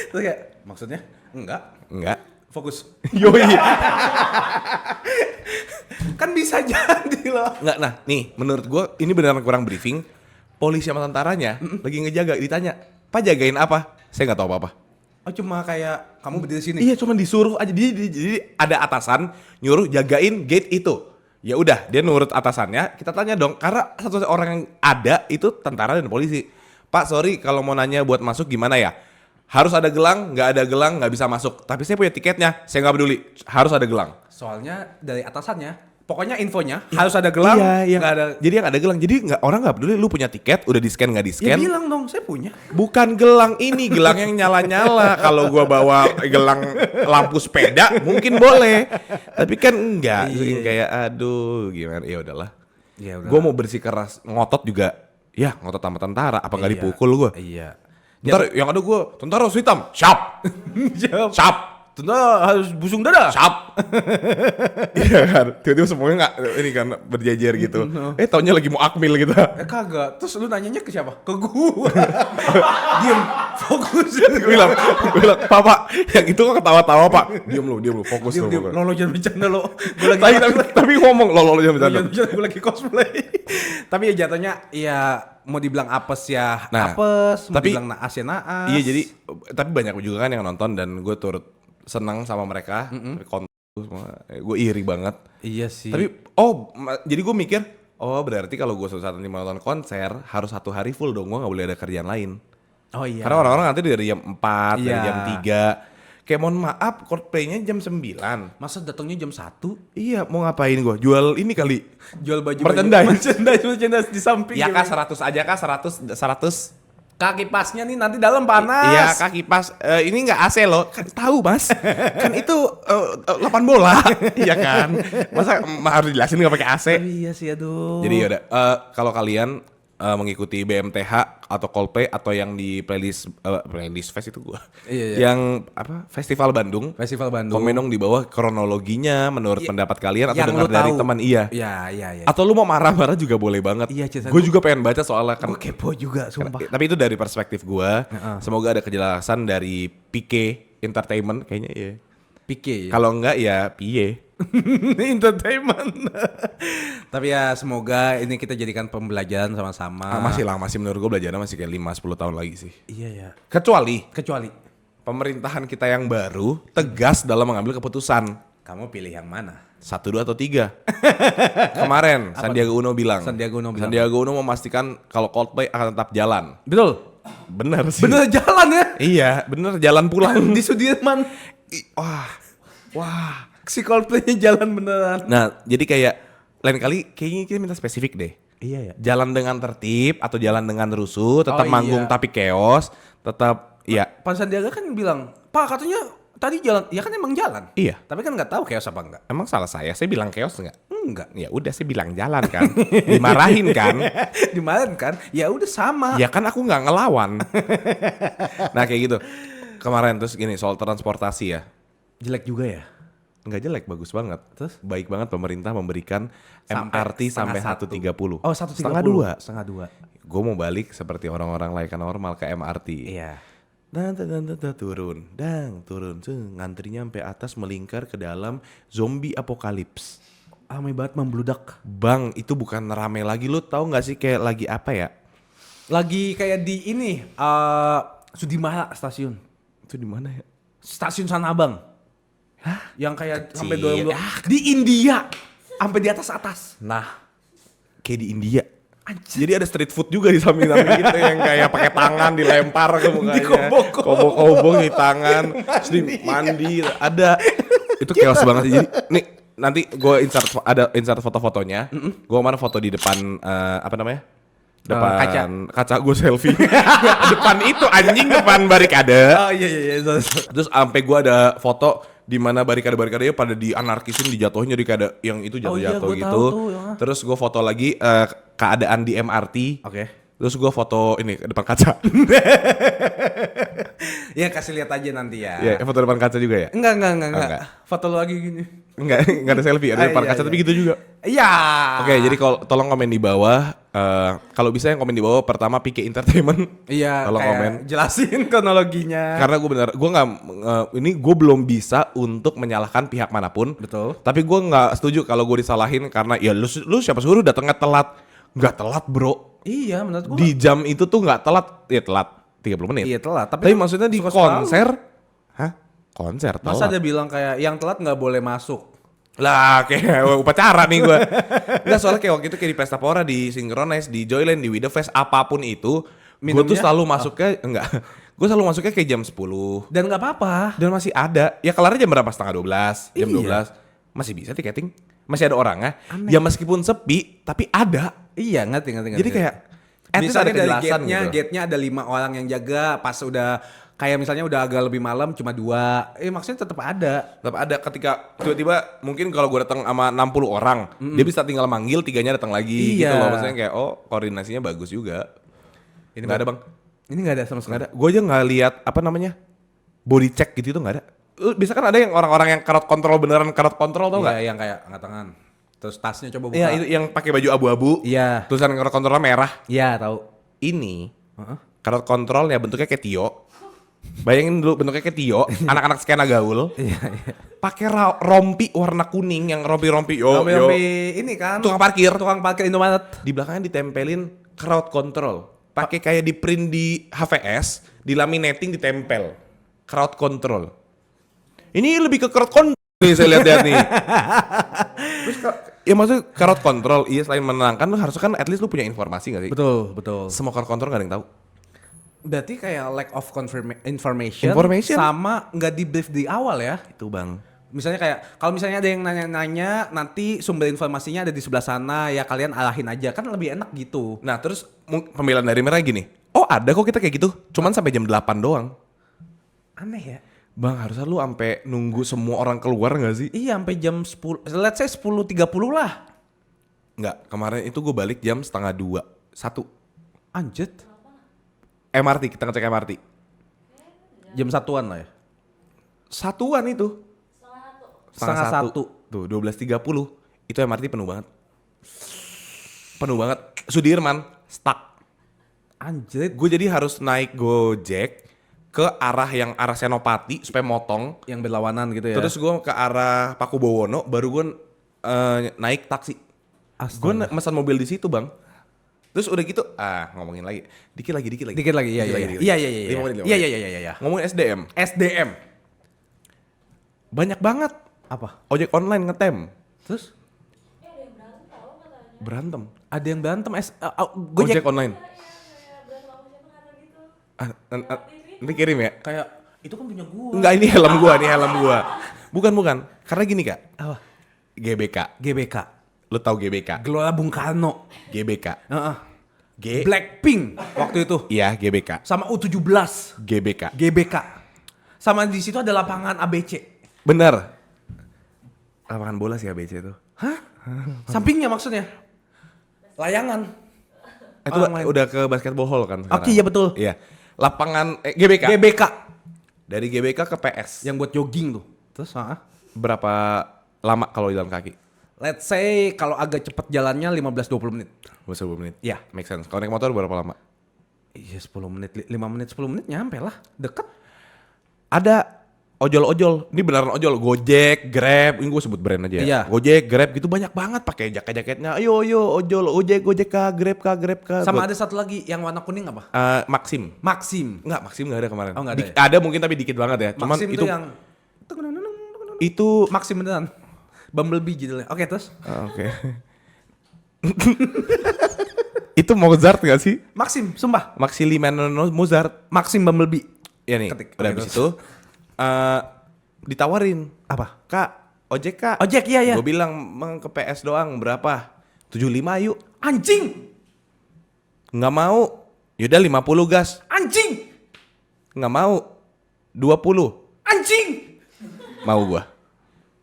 Terus kayak, maksudnya? Enggak. Fokus. Yoi. Kan bisa jadi loh. Nggak, nah nih menurut gue ini beneran kurang briefing. Polisi sama tentaranya lagi ngejaga, ditanya, Pak jagain apa? Saya nggak tahu apa-apa. Oh cuma kayak kamu berdiri sini. Iya cuma disuruh aja, jadi ada atasan nyuruh jagain gate itu. Ya udah dia nurut atasannya, kita tanya dong karena satu orang yang ada itu tentara dan polisi. Pak sorry kalau mau nanya buat masuk gimana ya? Harus ada gelang, nggak ada gelang nggak bisa masuk. Tapi saya punya tiketnya, saya nggak peduli. Harus ada gelang. Soalnya dari atasannya, pokoknya infonya harus ada gelang. Iya, nggak ada. Jadi yang ada gelang. Jadi orang nggak peduli. Lu punya tiket, udah di scan nggak di Ya scan. bilang dong, saya punya. Bukan gelang ini, gelang yang nyala-nyala. Kalau gua bawa gelang lampu sepeda, mungkin boleh. Tapi kan enggak. Iya. Kayak aduh, gimana? Ya udahlah. Ya udah. Gua mau bersikeras ngotot juga. Ya ngotot sama tentara. Apa nggak dipukul gua? Iya. Ntar yang ada gua tentara harus hitam. Siap. Siap. Tentara harus busung dada. Siap. Iya kan. Tiba-tiba semuanya nggak ini kan berjejer gitu. Taunya lagi mau akmil gitu. Kagak. Terus lu nanyanya ke siapa? Ke gua. Diem. Fokus. Gue bilang, Pak, yang itu kok ketawa-tawa Pak. Diam lu, fokus lu. Diem. Lo jangan bercanda lo. Gue lagi Tapi ngomong, lo jangan bercanda. gue lagi cosplay. Tapi ya jatuhnya ya mau dibilang apes ya Nah, apes, mau tapi- dibilang naas ya naas. Iya jadi, tapi banyak juga kan yang nonton dan gue turut senang sama mereka. Konten semua, gue iri banget. Iya sih. Tapi, jadi gue mikir, berarti kalau gue suatu saat nanti mau nonton konser, harus 1 hari full dong, gue gak boleh ada kerjaan lain. oh iya. Karena orang-orang nanti dari jam 4, dari Iya. jam 3. Kayak mohon maaf, Coldplay-nya jam 9. Masa datangnya jam 1? Iya, mau ngapain gue? Jual ini kali. Jual baju Merchandise. di samping. Ya kak 100 aja kak 100. Kaki pasnya nih nanti dalam panas. Iya kaki pas ini nggak AC loh kan tahu mas kan itu 8 bola iya kan masa harus dijelasin nggak pakai AC. Iya sih aduh. Jadi yaudah kalau kalian mengikuti BMTH atau Coldplay atau yang di playlist fest itu gua Iya. yang apa Festival Bandung. Festival Bandung. Komen dong di bawah kronologinya menurut pendapat kalian atau Yang dengar lu dari tahu. teman iya. Iya. Atau lu mau marah-marah juga boleh banget. Iya, cerita Gue gua- juga pengen baca soalnya kan. Gue kepo juga sumpah. Tapi itu dari perspektif gua. Semoga ada kejelasan dari PK Entertainment kayaknya ya. PK. Kalau enggak ya piye. Entertainment. Tapi ya semoga ini kita jadikan pembelajaran sama-sama. Masih menurut gua belajarnya masih kayak 5-10 tahun lagi sih. Iya ya. Kecuali Pemerintahan kita yang baru tegas dalam mengambil keputusan. kamu pilih yang mana? 1, 2 atau 3. Kemarin Sandiaga Uno bilang. Sandiaga Uno memastikan kalau Coldplay akan tetap jalan. Betul. Bener sih. Bener jalan ya. Iya, bener jalan pulang. Di Sudirman. Wah. Si Coldplay-nya jalan beneran. Nah, jadi kayak lain kali kayaknya kita minta spesifik deh. Iya ya. Jalan dengan tertib atau jalan dengan rusuh, tetap Oh, manggung iya. tapi chaos, tetap ya. Pak Sandiaga kan bilang, Pak katanya tadi jalan. Ya kan emang jalan. Iya. Tapi kan nggak tahu chaos apa enggak. Emang salah saya bilang chaos enggak? Enggak. Ya udah saya bilang jalan kan. Dimarahin kan. Dimarahin kan? Ya udah sama. Ya kan aku nggak ngelawan. Nah, kayak gitu. Kemarin terus gini soal transportasi ya. Jelek juga ya. Nggak jelek, bagus banget. Terus? Baik banget pemerintah memberikan Sampai MRT sampai setengah 1.30. Oh 1.30. Setengah 2. 2. Gue mau balik seperti orang-orang lain normal ke MRT. Iya. Dan turun, ngantrinya sampai atas melingkar ke dalam zombie apokalips. Ramai banget membludak. Bang, itu bukan rame lagi, lu tahu nggak sih kayak lagi apa ya? Lagi kayak di ini Sudimara stasiun. Itu di mana ya? Stasiun Sanabang. Hah? Yang kayak sampai Kecil. 22 di India. Sampai di atas-atas. Nah, kayak di India. Jadi ada street food juga di samping-samping gitu yang kayak pakai tangan dilempar ke mukanya. Kobok-kobok di tangan, terus di mandi ada. Itu chaos banget sih. Jadi nih nanti gue insert foto-fotonya. Gue kemarin foto di depan apa namanya? Depan kaca gue selfie. Depan itu anjing depan barikade. Oh iya. Terus sampai gue ada foto di mana barikade-barikadenya pada dianarkisin, dijatuhin jadi kayak ada yang itu Oh iya, jatuh-jatuh gua gitu. tahu tuh, ya. Terus gue foto lagi keadaan di MRT. Oke. Terus gue foto ini ke depan kaca. Ya kasih lihat aja nanti ya. Iya, foto depan kaca juga ya? Enggak. Enggak. Foto lu lagi gini. Enggak ada selfie, ada depan Iya, kaca iya. tapi gitu juga. Iya. Oke, jadi kalau tolong komen di bawah. Kalau bisa yang komen di bawah pertama PK Entertainment. Iya, Tolong kayak komen. jelasin kronologinya. Karena gue nggak, ini gue belum bisa untuk menyalahkan pihak manapun. Betul. Tapi gue nggak setuju kalau gue disalahin karena ya lu siapa suruh datangnya telat? Nggak telat bro. Iya, menurut gua. Di jam itu tuh nggak telat, ya telat 30 menit. Iya telat, Tapi maksudnya di suka-suka konser, hah? Konser telat? Masa dia bilang kayak yang telat nggak boleh masuk? Lah kayak upacara nih gue. Enggak, soalnya kayak waktu itu kayak di Pesta Pora, di Synchronize, di Joyland, di Wida Fest, apapun itu, gue tuh Minumnya? selalu masuknya enggak. Gue selalu masuknya kayak jam 10 Dan nggak apa-apa. dan masih ada. Ya kelarnya jam berapa? Setengah 12, jam Iya. 12. Masih bisa tiketing. Masih ada orangnya. Ya meskipun sepi, tapi ada. Iya, ngerti. Jadi kayak at least ada misalnya dari kejelasan gate-nya, gitu. gate-nya ada 5 orang yang jaga, pas udah kayak misalnya udah agak lebih malam cuma 2. Maksudnya tetap ada. Tetap ada ketika tiba-tiba mungkin kalau gue datang sama 60 orang, dia bisa tinggal manggil 3-nya datang lagi gitu Iya. loh. Maksudnya kayak koordinasinya bagus juga. Ini nggak ada bang. Ini nggak ada sama sekali. Nggak ada. Gue aja nggak lihat apa namanya body check gitu tuh nggak ada. Bisa kan ada yang orang-orang yang crowd control beneran crowd control tau nggak? Iya, yang kayak angkat tangan. Terus tasnya coba buka. Iya itu yang pakai baju abu-abu. Iya. Tulisan crowd controlnya merah. Iya, tahu. Ini crowd controlnya bentuknya kayak Tio. Bayangin dulu bentuknya kayak Tio, anak-anak skena gaul. Iya. Pakai rompi warna kuning yang rompi-rompi yo. Rompi ini kan. Tukang parkir. Tukang parkir Indomaret. Di belakangnya ditempelin crowd control. Pakai kayak di print di HVS, di laminating ditempel. Crowd control. Ini lebih ke crowd control nih saya lihat-lihat nih. Terus ya maksudnya crowd control, iya selain menenangkan lu harusnya kan at least lu punya informasi gak sih? Betul. Semua crowd control gak ada yang tahu. Berarti kayak lack of information Information. sama nggak di brief di awal ya. Itu bang. Misalnya kayak kalau misalnya ada yang nanya-nanya, nanti sumber informasinya ada di sebelah sana, ya kalian arahin aja, kan lebih enak gitu. Nah terus pembelaan dari mereka gini, oh ada kok kita kayak gitu, cuman sampai jam 8 doang. Aneh ya. Bang harusnya lu sampai nunggu semua orang keluar gak sih? Iya, sampai jam 10, let's say 10.30 lah. Nggak, kemarin itu gue balik jam 1:30. Anjir. MRT, kita ngecek MRT. Jam 1-an lah ya. Satuan itu. Setengah satu. Tuh 12.30. Itu MRT penuh banget. Penuh banget. Sudirman, stuck. Anjir. Gue jadi harus naik Gojek ke arah Senopati supaya motong. Yang berlawanan gitu ya. Terus gue ke arah Pakubowono, baru gue naik taksi. Gue mesan mobil di situ bang. Terus udah gitu, ngomongin lagi. Dikit lagi. Dikit lagi, iya. Dikit. Iya. 5 menit. Iya. Ngomongin SDM. SDM. Banyak banget. Apa? Ojek online ngetem. Terus? Berantem. Ada yang berantem Ojek online. Nanti kirim ya. Kayak itu kan punya gua. Enggak, ini helm gua. Bukan. Karena gini kak. Apa? GBK. GBK. Lu tahu GBK? Gelora Bung Karno. GBK. Heeh. G. Blackpink waktu itu. Iya, GBK. Sama U17. GBK. GBK. Sama di situ ada lapangan ABC. Bener. Lapangan bola sih ABC itu. Sampingnya maksudnya. Layangan. Itu udah ke basketball hall kan sekarang. Oke, iya betul. Iya. Lapangan GBK. GBK. Dari GBK ke PS. Yang buat jogging tuh. Terus, Berapa lama kalau jalan kaki? let's say kalau agak cepet jalannya 15-20 menit. 10 menit. Iya. Make sense. Kalau naik motor berapa lama? Iya 10 menit, 5 menit, 10 menit nyampe lah. Deket. Ada ojol-ojol. Ini beneran ojol. Gojek, Grab. Ini gue sebut brand aja ya. Iya. Gojek, Grab gitu banyak banget pakai jaket-jaketnya. Ayo ojol, Gojek kah, Grab kah. Sama ada satu lagi yang warna kuning apa? Maxim. Maxim. Maxim nggak ada kemarin. Oh, nggak ada ya? Ada mungkin tapi dikit banget ya. Cuman Maxim itu tuh yang itu Maxim beneran. Bumblebee judulnya. Oke, terus? Oke. Itu Mozart gak sih? Maxim, sumpah. Maximiliano Mozart. Maxim Bumblebee. Ya nih, Ketik. udah Oke, habis terus. itu ditawarin. Apa? Kak, ojek kak. Ojek, iya. Gue bilang, Bang ke PS doang, berapa? 75 yuk. Anjing! Nggak mau. Yaudah 50 gas. Anjing! Nggak mau. 20. Anjing! Mau gua.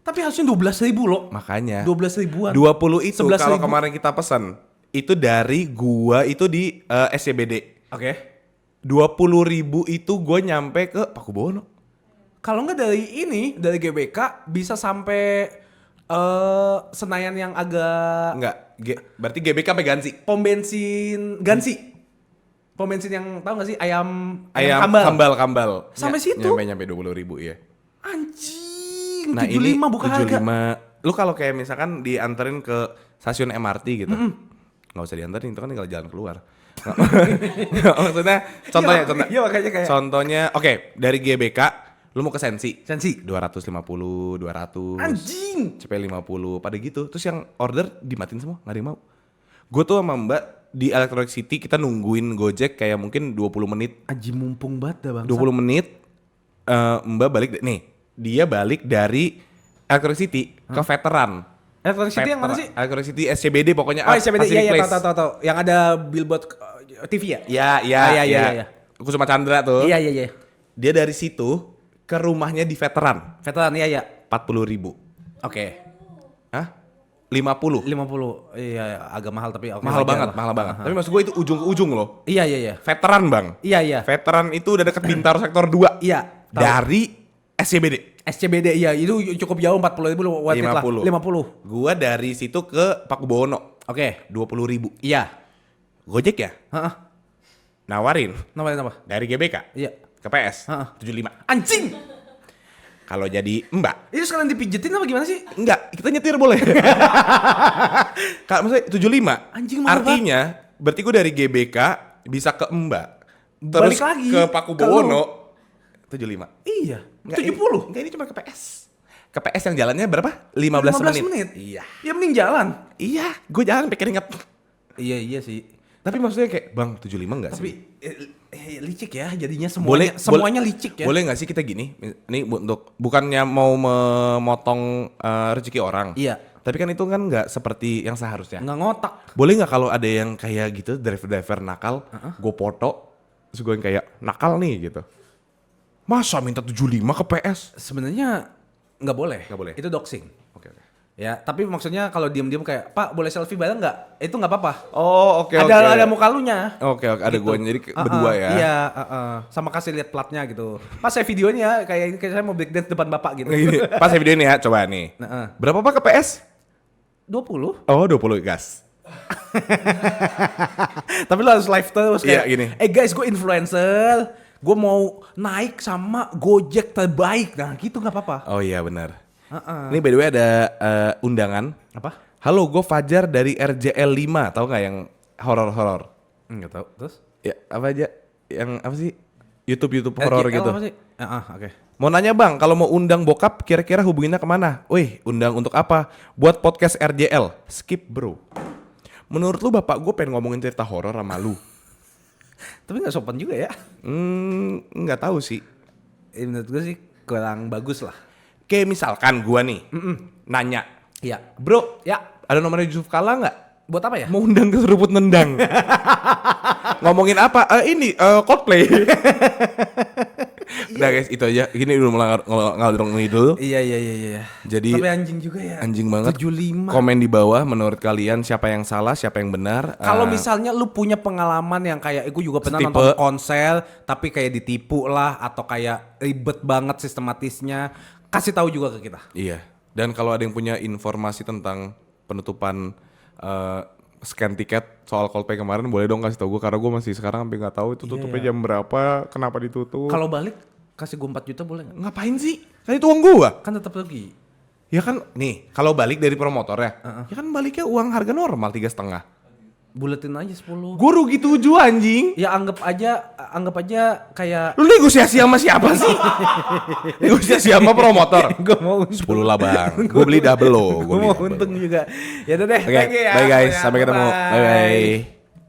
Tapi harusnya 12.000 loh. Makanya. 12.000-an. 20 itu 11.000. kalau kemarin kita pesan itu dari gua itu di SCBD. Oke. 20.000 itu gua nyampe ke Pakubono. Kalau nggak dari GBK bisa sampai Senayan yang agak Enggak, berarti GBK sampai Gansi. pom bensin Gansi. Pom bensin yang tahu nggak sih ayam Kambal. Sampai situ? Nyampe 20.000 ya. Anjing, Nah 75 ini bukan harga. 75. Lu kalau kayak misalkan dianterin ke stasiun MRT gitu, nggak usah dianterin, itu kan tinggal jalan keluar. Maksudnya, contohnya, Iya makanya kayak contohnya, oke, dari GBK, lu mau ke Sensi, Sensi. 250, 200, Anjing. CP50, pada gitu. Terus yang order dimatiin semua, nggak ada yang mau. Gue tuh sama Mbak di Electronic City kita nungguin Gojek kayak mungkin 20 menit. Anjing mumpung banget dah bang. 20 menit Mbak balik nih, dia balik dari Electronic City ke Veteran. Electronic City yang mana sih? Electronic City SCBD pokoknya. Oh SCBD, Pacific iya Place. tahu. Yang ada billboard TV ya? Iya. Kusuma Chandra tuh. Iya. Dia dari situ ke rumahnya di Veteran. Veteran, iya. 40.000. Oke. Hah? 50. 50. Iya, agak mahal tapi oke. Mahal wajar banget. lah. Tapi maksud gue itu ujung ke ujung loh. Iya. Veteran bang. Iya. Veteran itu udah deket Bintaro sektor 2. Iya. Tahu. Dari SCBD. SCBD iya itu cukup jauh 40.000 lu worth it lah. 50. Gua dari situ ke Pakubono. Oke. 20.000. Iya. Gojek ya? Heeh. Nawarin Namanya apa? dari GBK Iya. ke PS Heeh. 75. Anjing. Kalau jadi Mbak, Itu sekalian dipijetin apa gimana sih? enggak, kita nyetir boleh. Kak, maksudnya 75. Anjing, mahal artinya berarti gue dari GBK bisa ke Mbak. Balik Terus lagi ke Pakubono 75. Iya. Enggak, 70. Enggak, ini cuma ke PS. Ke PS yang jalannya berapa? 15 menit. Iya. Ya mending jalan. Iya, gue jalan sampai keringet. Iya sih. Tapi maksudnya kayak, Bang, 75 enggak Tapi sih? licik ya jadinya Boleh, semuanya licik ya. Boleh nggak sih kita gini? Ini untuk bukannya mau memotong rezeki orang. Iya. Tapi kan itu kan nggak seperti yang seharusnya. Nggak ngotak. Boleh nggak kalau ada yang kayak gitu driver nakal, gue foto, terus gue yang kayak nakal nih gitu. Masa minta 75 ke PS? Sebenarnya nggak boleh. Nggak boleh. Itu doxing. Oke. Ya, tapi maksudnya kalau diem-diem kayak, Pak boleh selfie bareng nggak? Itu nggak apa-apa. Oh oke. Ada muka lunya. Oke, ada Gitu. gue jadi berdua ya. Iya, sama kasih lihat platnya gitu. Pas saya videonya kayak saya mau break dance depan bapak gitu. Gini, pas saya video ini ya, coba nih. Nah, Berapa Pak ke PS? 20. Oh 20 gas. Tapi lo harus live terus kayak, Iya, gini. guys gue influencer, gue mau naik sama Gojek terbaik. Nah gitu nggak apa-apa. Oh iya benar. Ini by the way ada undangan. Apa? Halo, gue Fajar dari RJL 5. Tahu nggak yang horor-horor? Nggak tahu. Terus? Ya apa aja? Yang apa sih? YouTube horor RJL gitu. apa sih? Oke. Mau nanya bang, kalau mau undang bokap kira-kira hubunginnya kemana? Wih, undang untuk apa? Buat podcast RJL. Skip bro. Menurut lu bapak gue pengen ngomongin cerita horor sama lu. Tapi nggak sopan juga ya. Nggak tahu sih. Menurut gue sih kurang bagus lah. Kayak misalkan gue nih nanya, Iya. bro, Ya. ada nomornya Yusuf Kala nggak? Buat apa ya? Mau undang ke seruput nendang. Ngomongin apa? Ini Coldplay. Udah guys, itu aja. Gini udah ngalor ngidul. Iya. Jadi Tapi anjing juga ya. anjing banget. 75. Komen di bawah menurut kalian siapa yang salah, siapa yang benar. Kalau misalnya lu punya pengalaman yang kayak gue juga pernah Setipe. nonton konser tapi kayak ditipu lah atau kayak ribet banget sistematisnya, kasih tahu juga ke kita. Iya. Dan kalau ada yang punya informasi tentang penutupan scan tiket soal Coldplay kemarin, boleh dong kasih tahu gue, karena gue masih sekarang sampai nggak tahu itu tutupnya jam berapa, kenapa ditutup. Kalau balik kasih gue 4 juta boleh nggak? Ngapain sih? Kan itu uang gue. Kan tetap rugi. Ya kan, nih kalau balik dari promotor ya, ya kan baliknya uang harga normal 3,5. Buletin aja 10. Gue rugi 7 anjing. Ya anggap aja kayak Lu negosiasi sama siapa sih? Negosiasi sama promotor. gue mau 10 lah bang, gue beli double loh. gue mau untung juga. Ya udah deh. Oke, thank you ya. bye guys, Ya, sampai ketemu. bye-bye. Bye bye.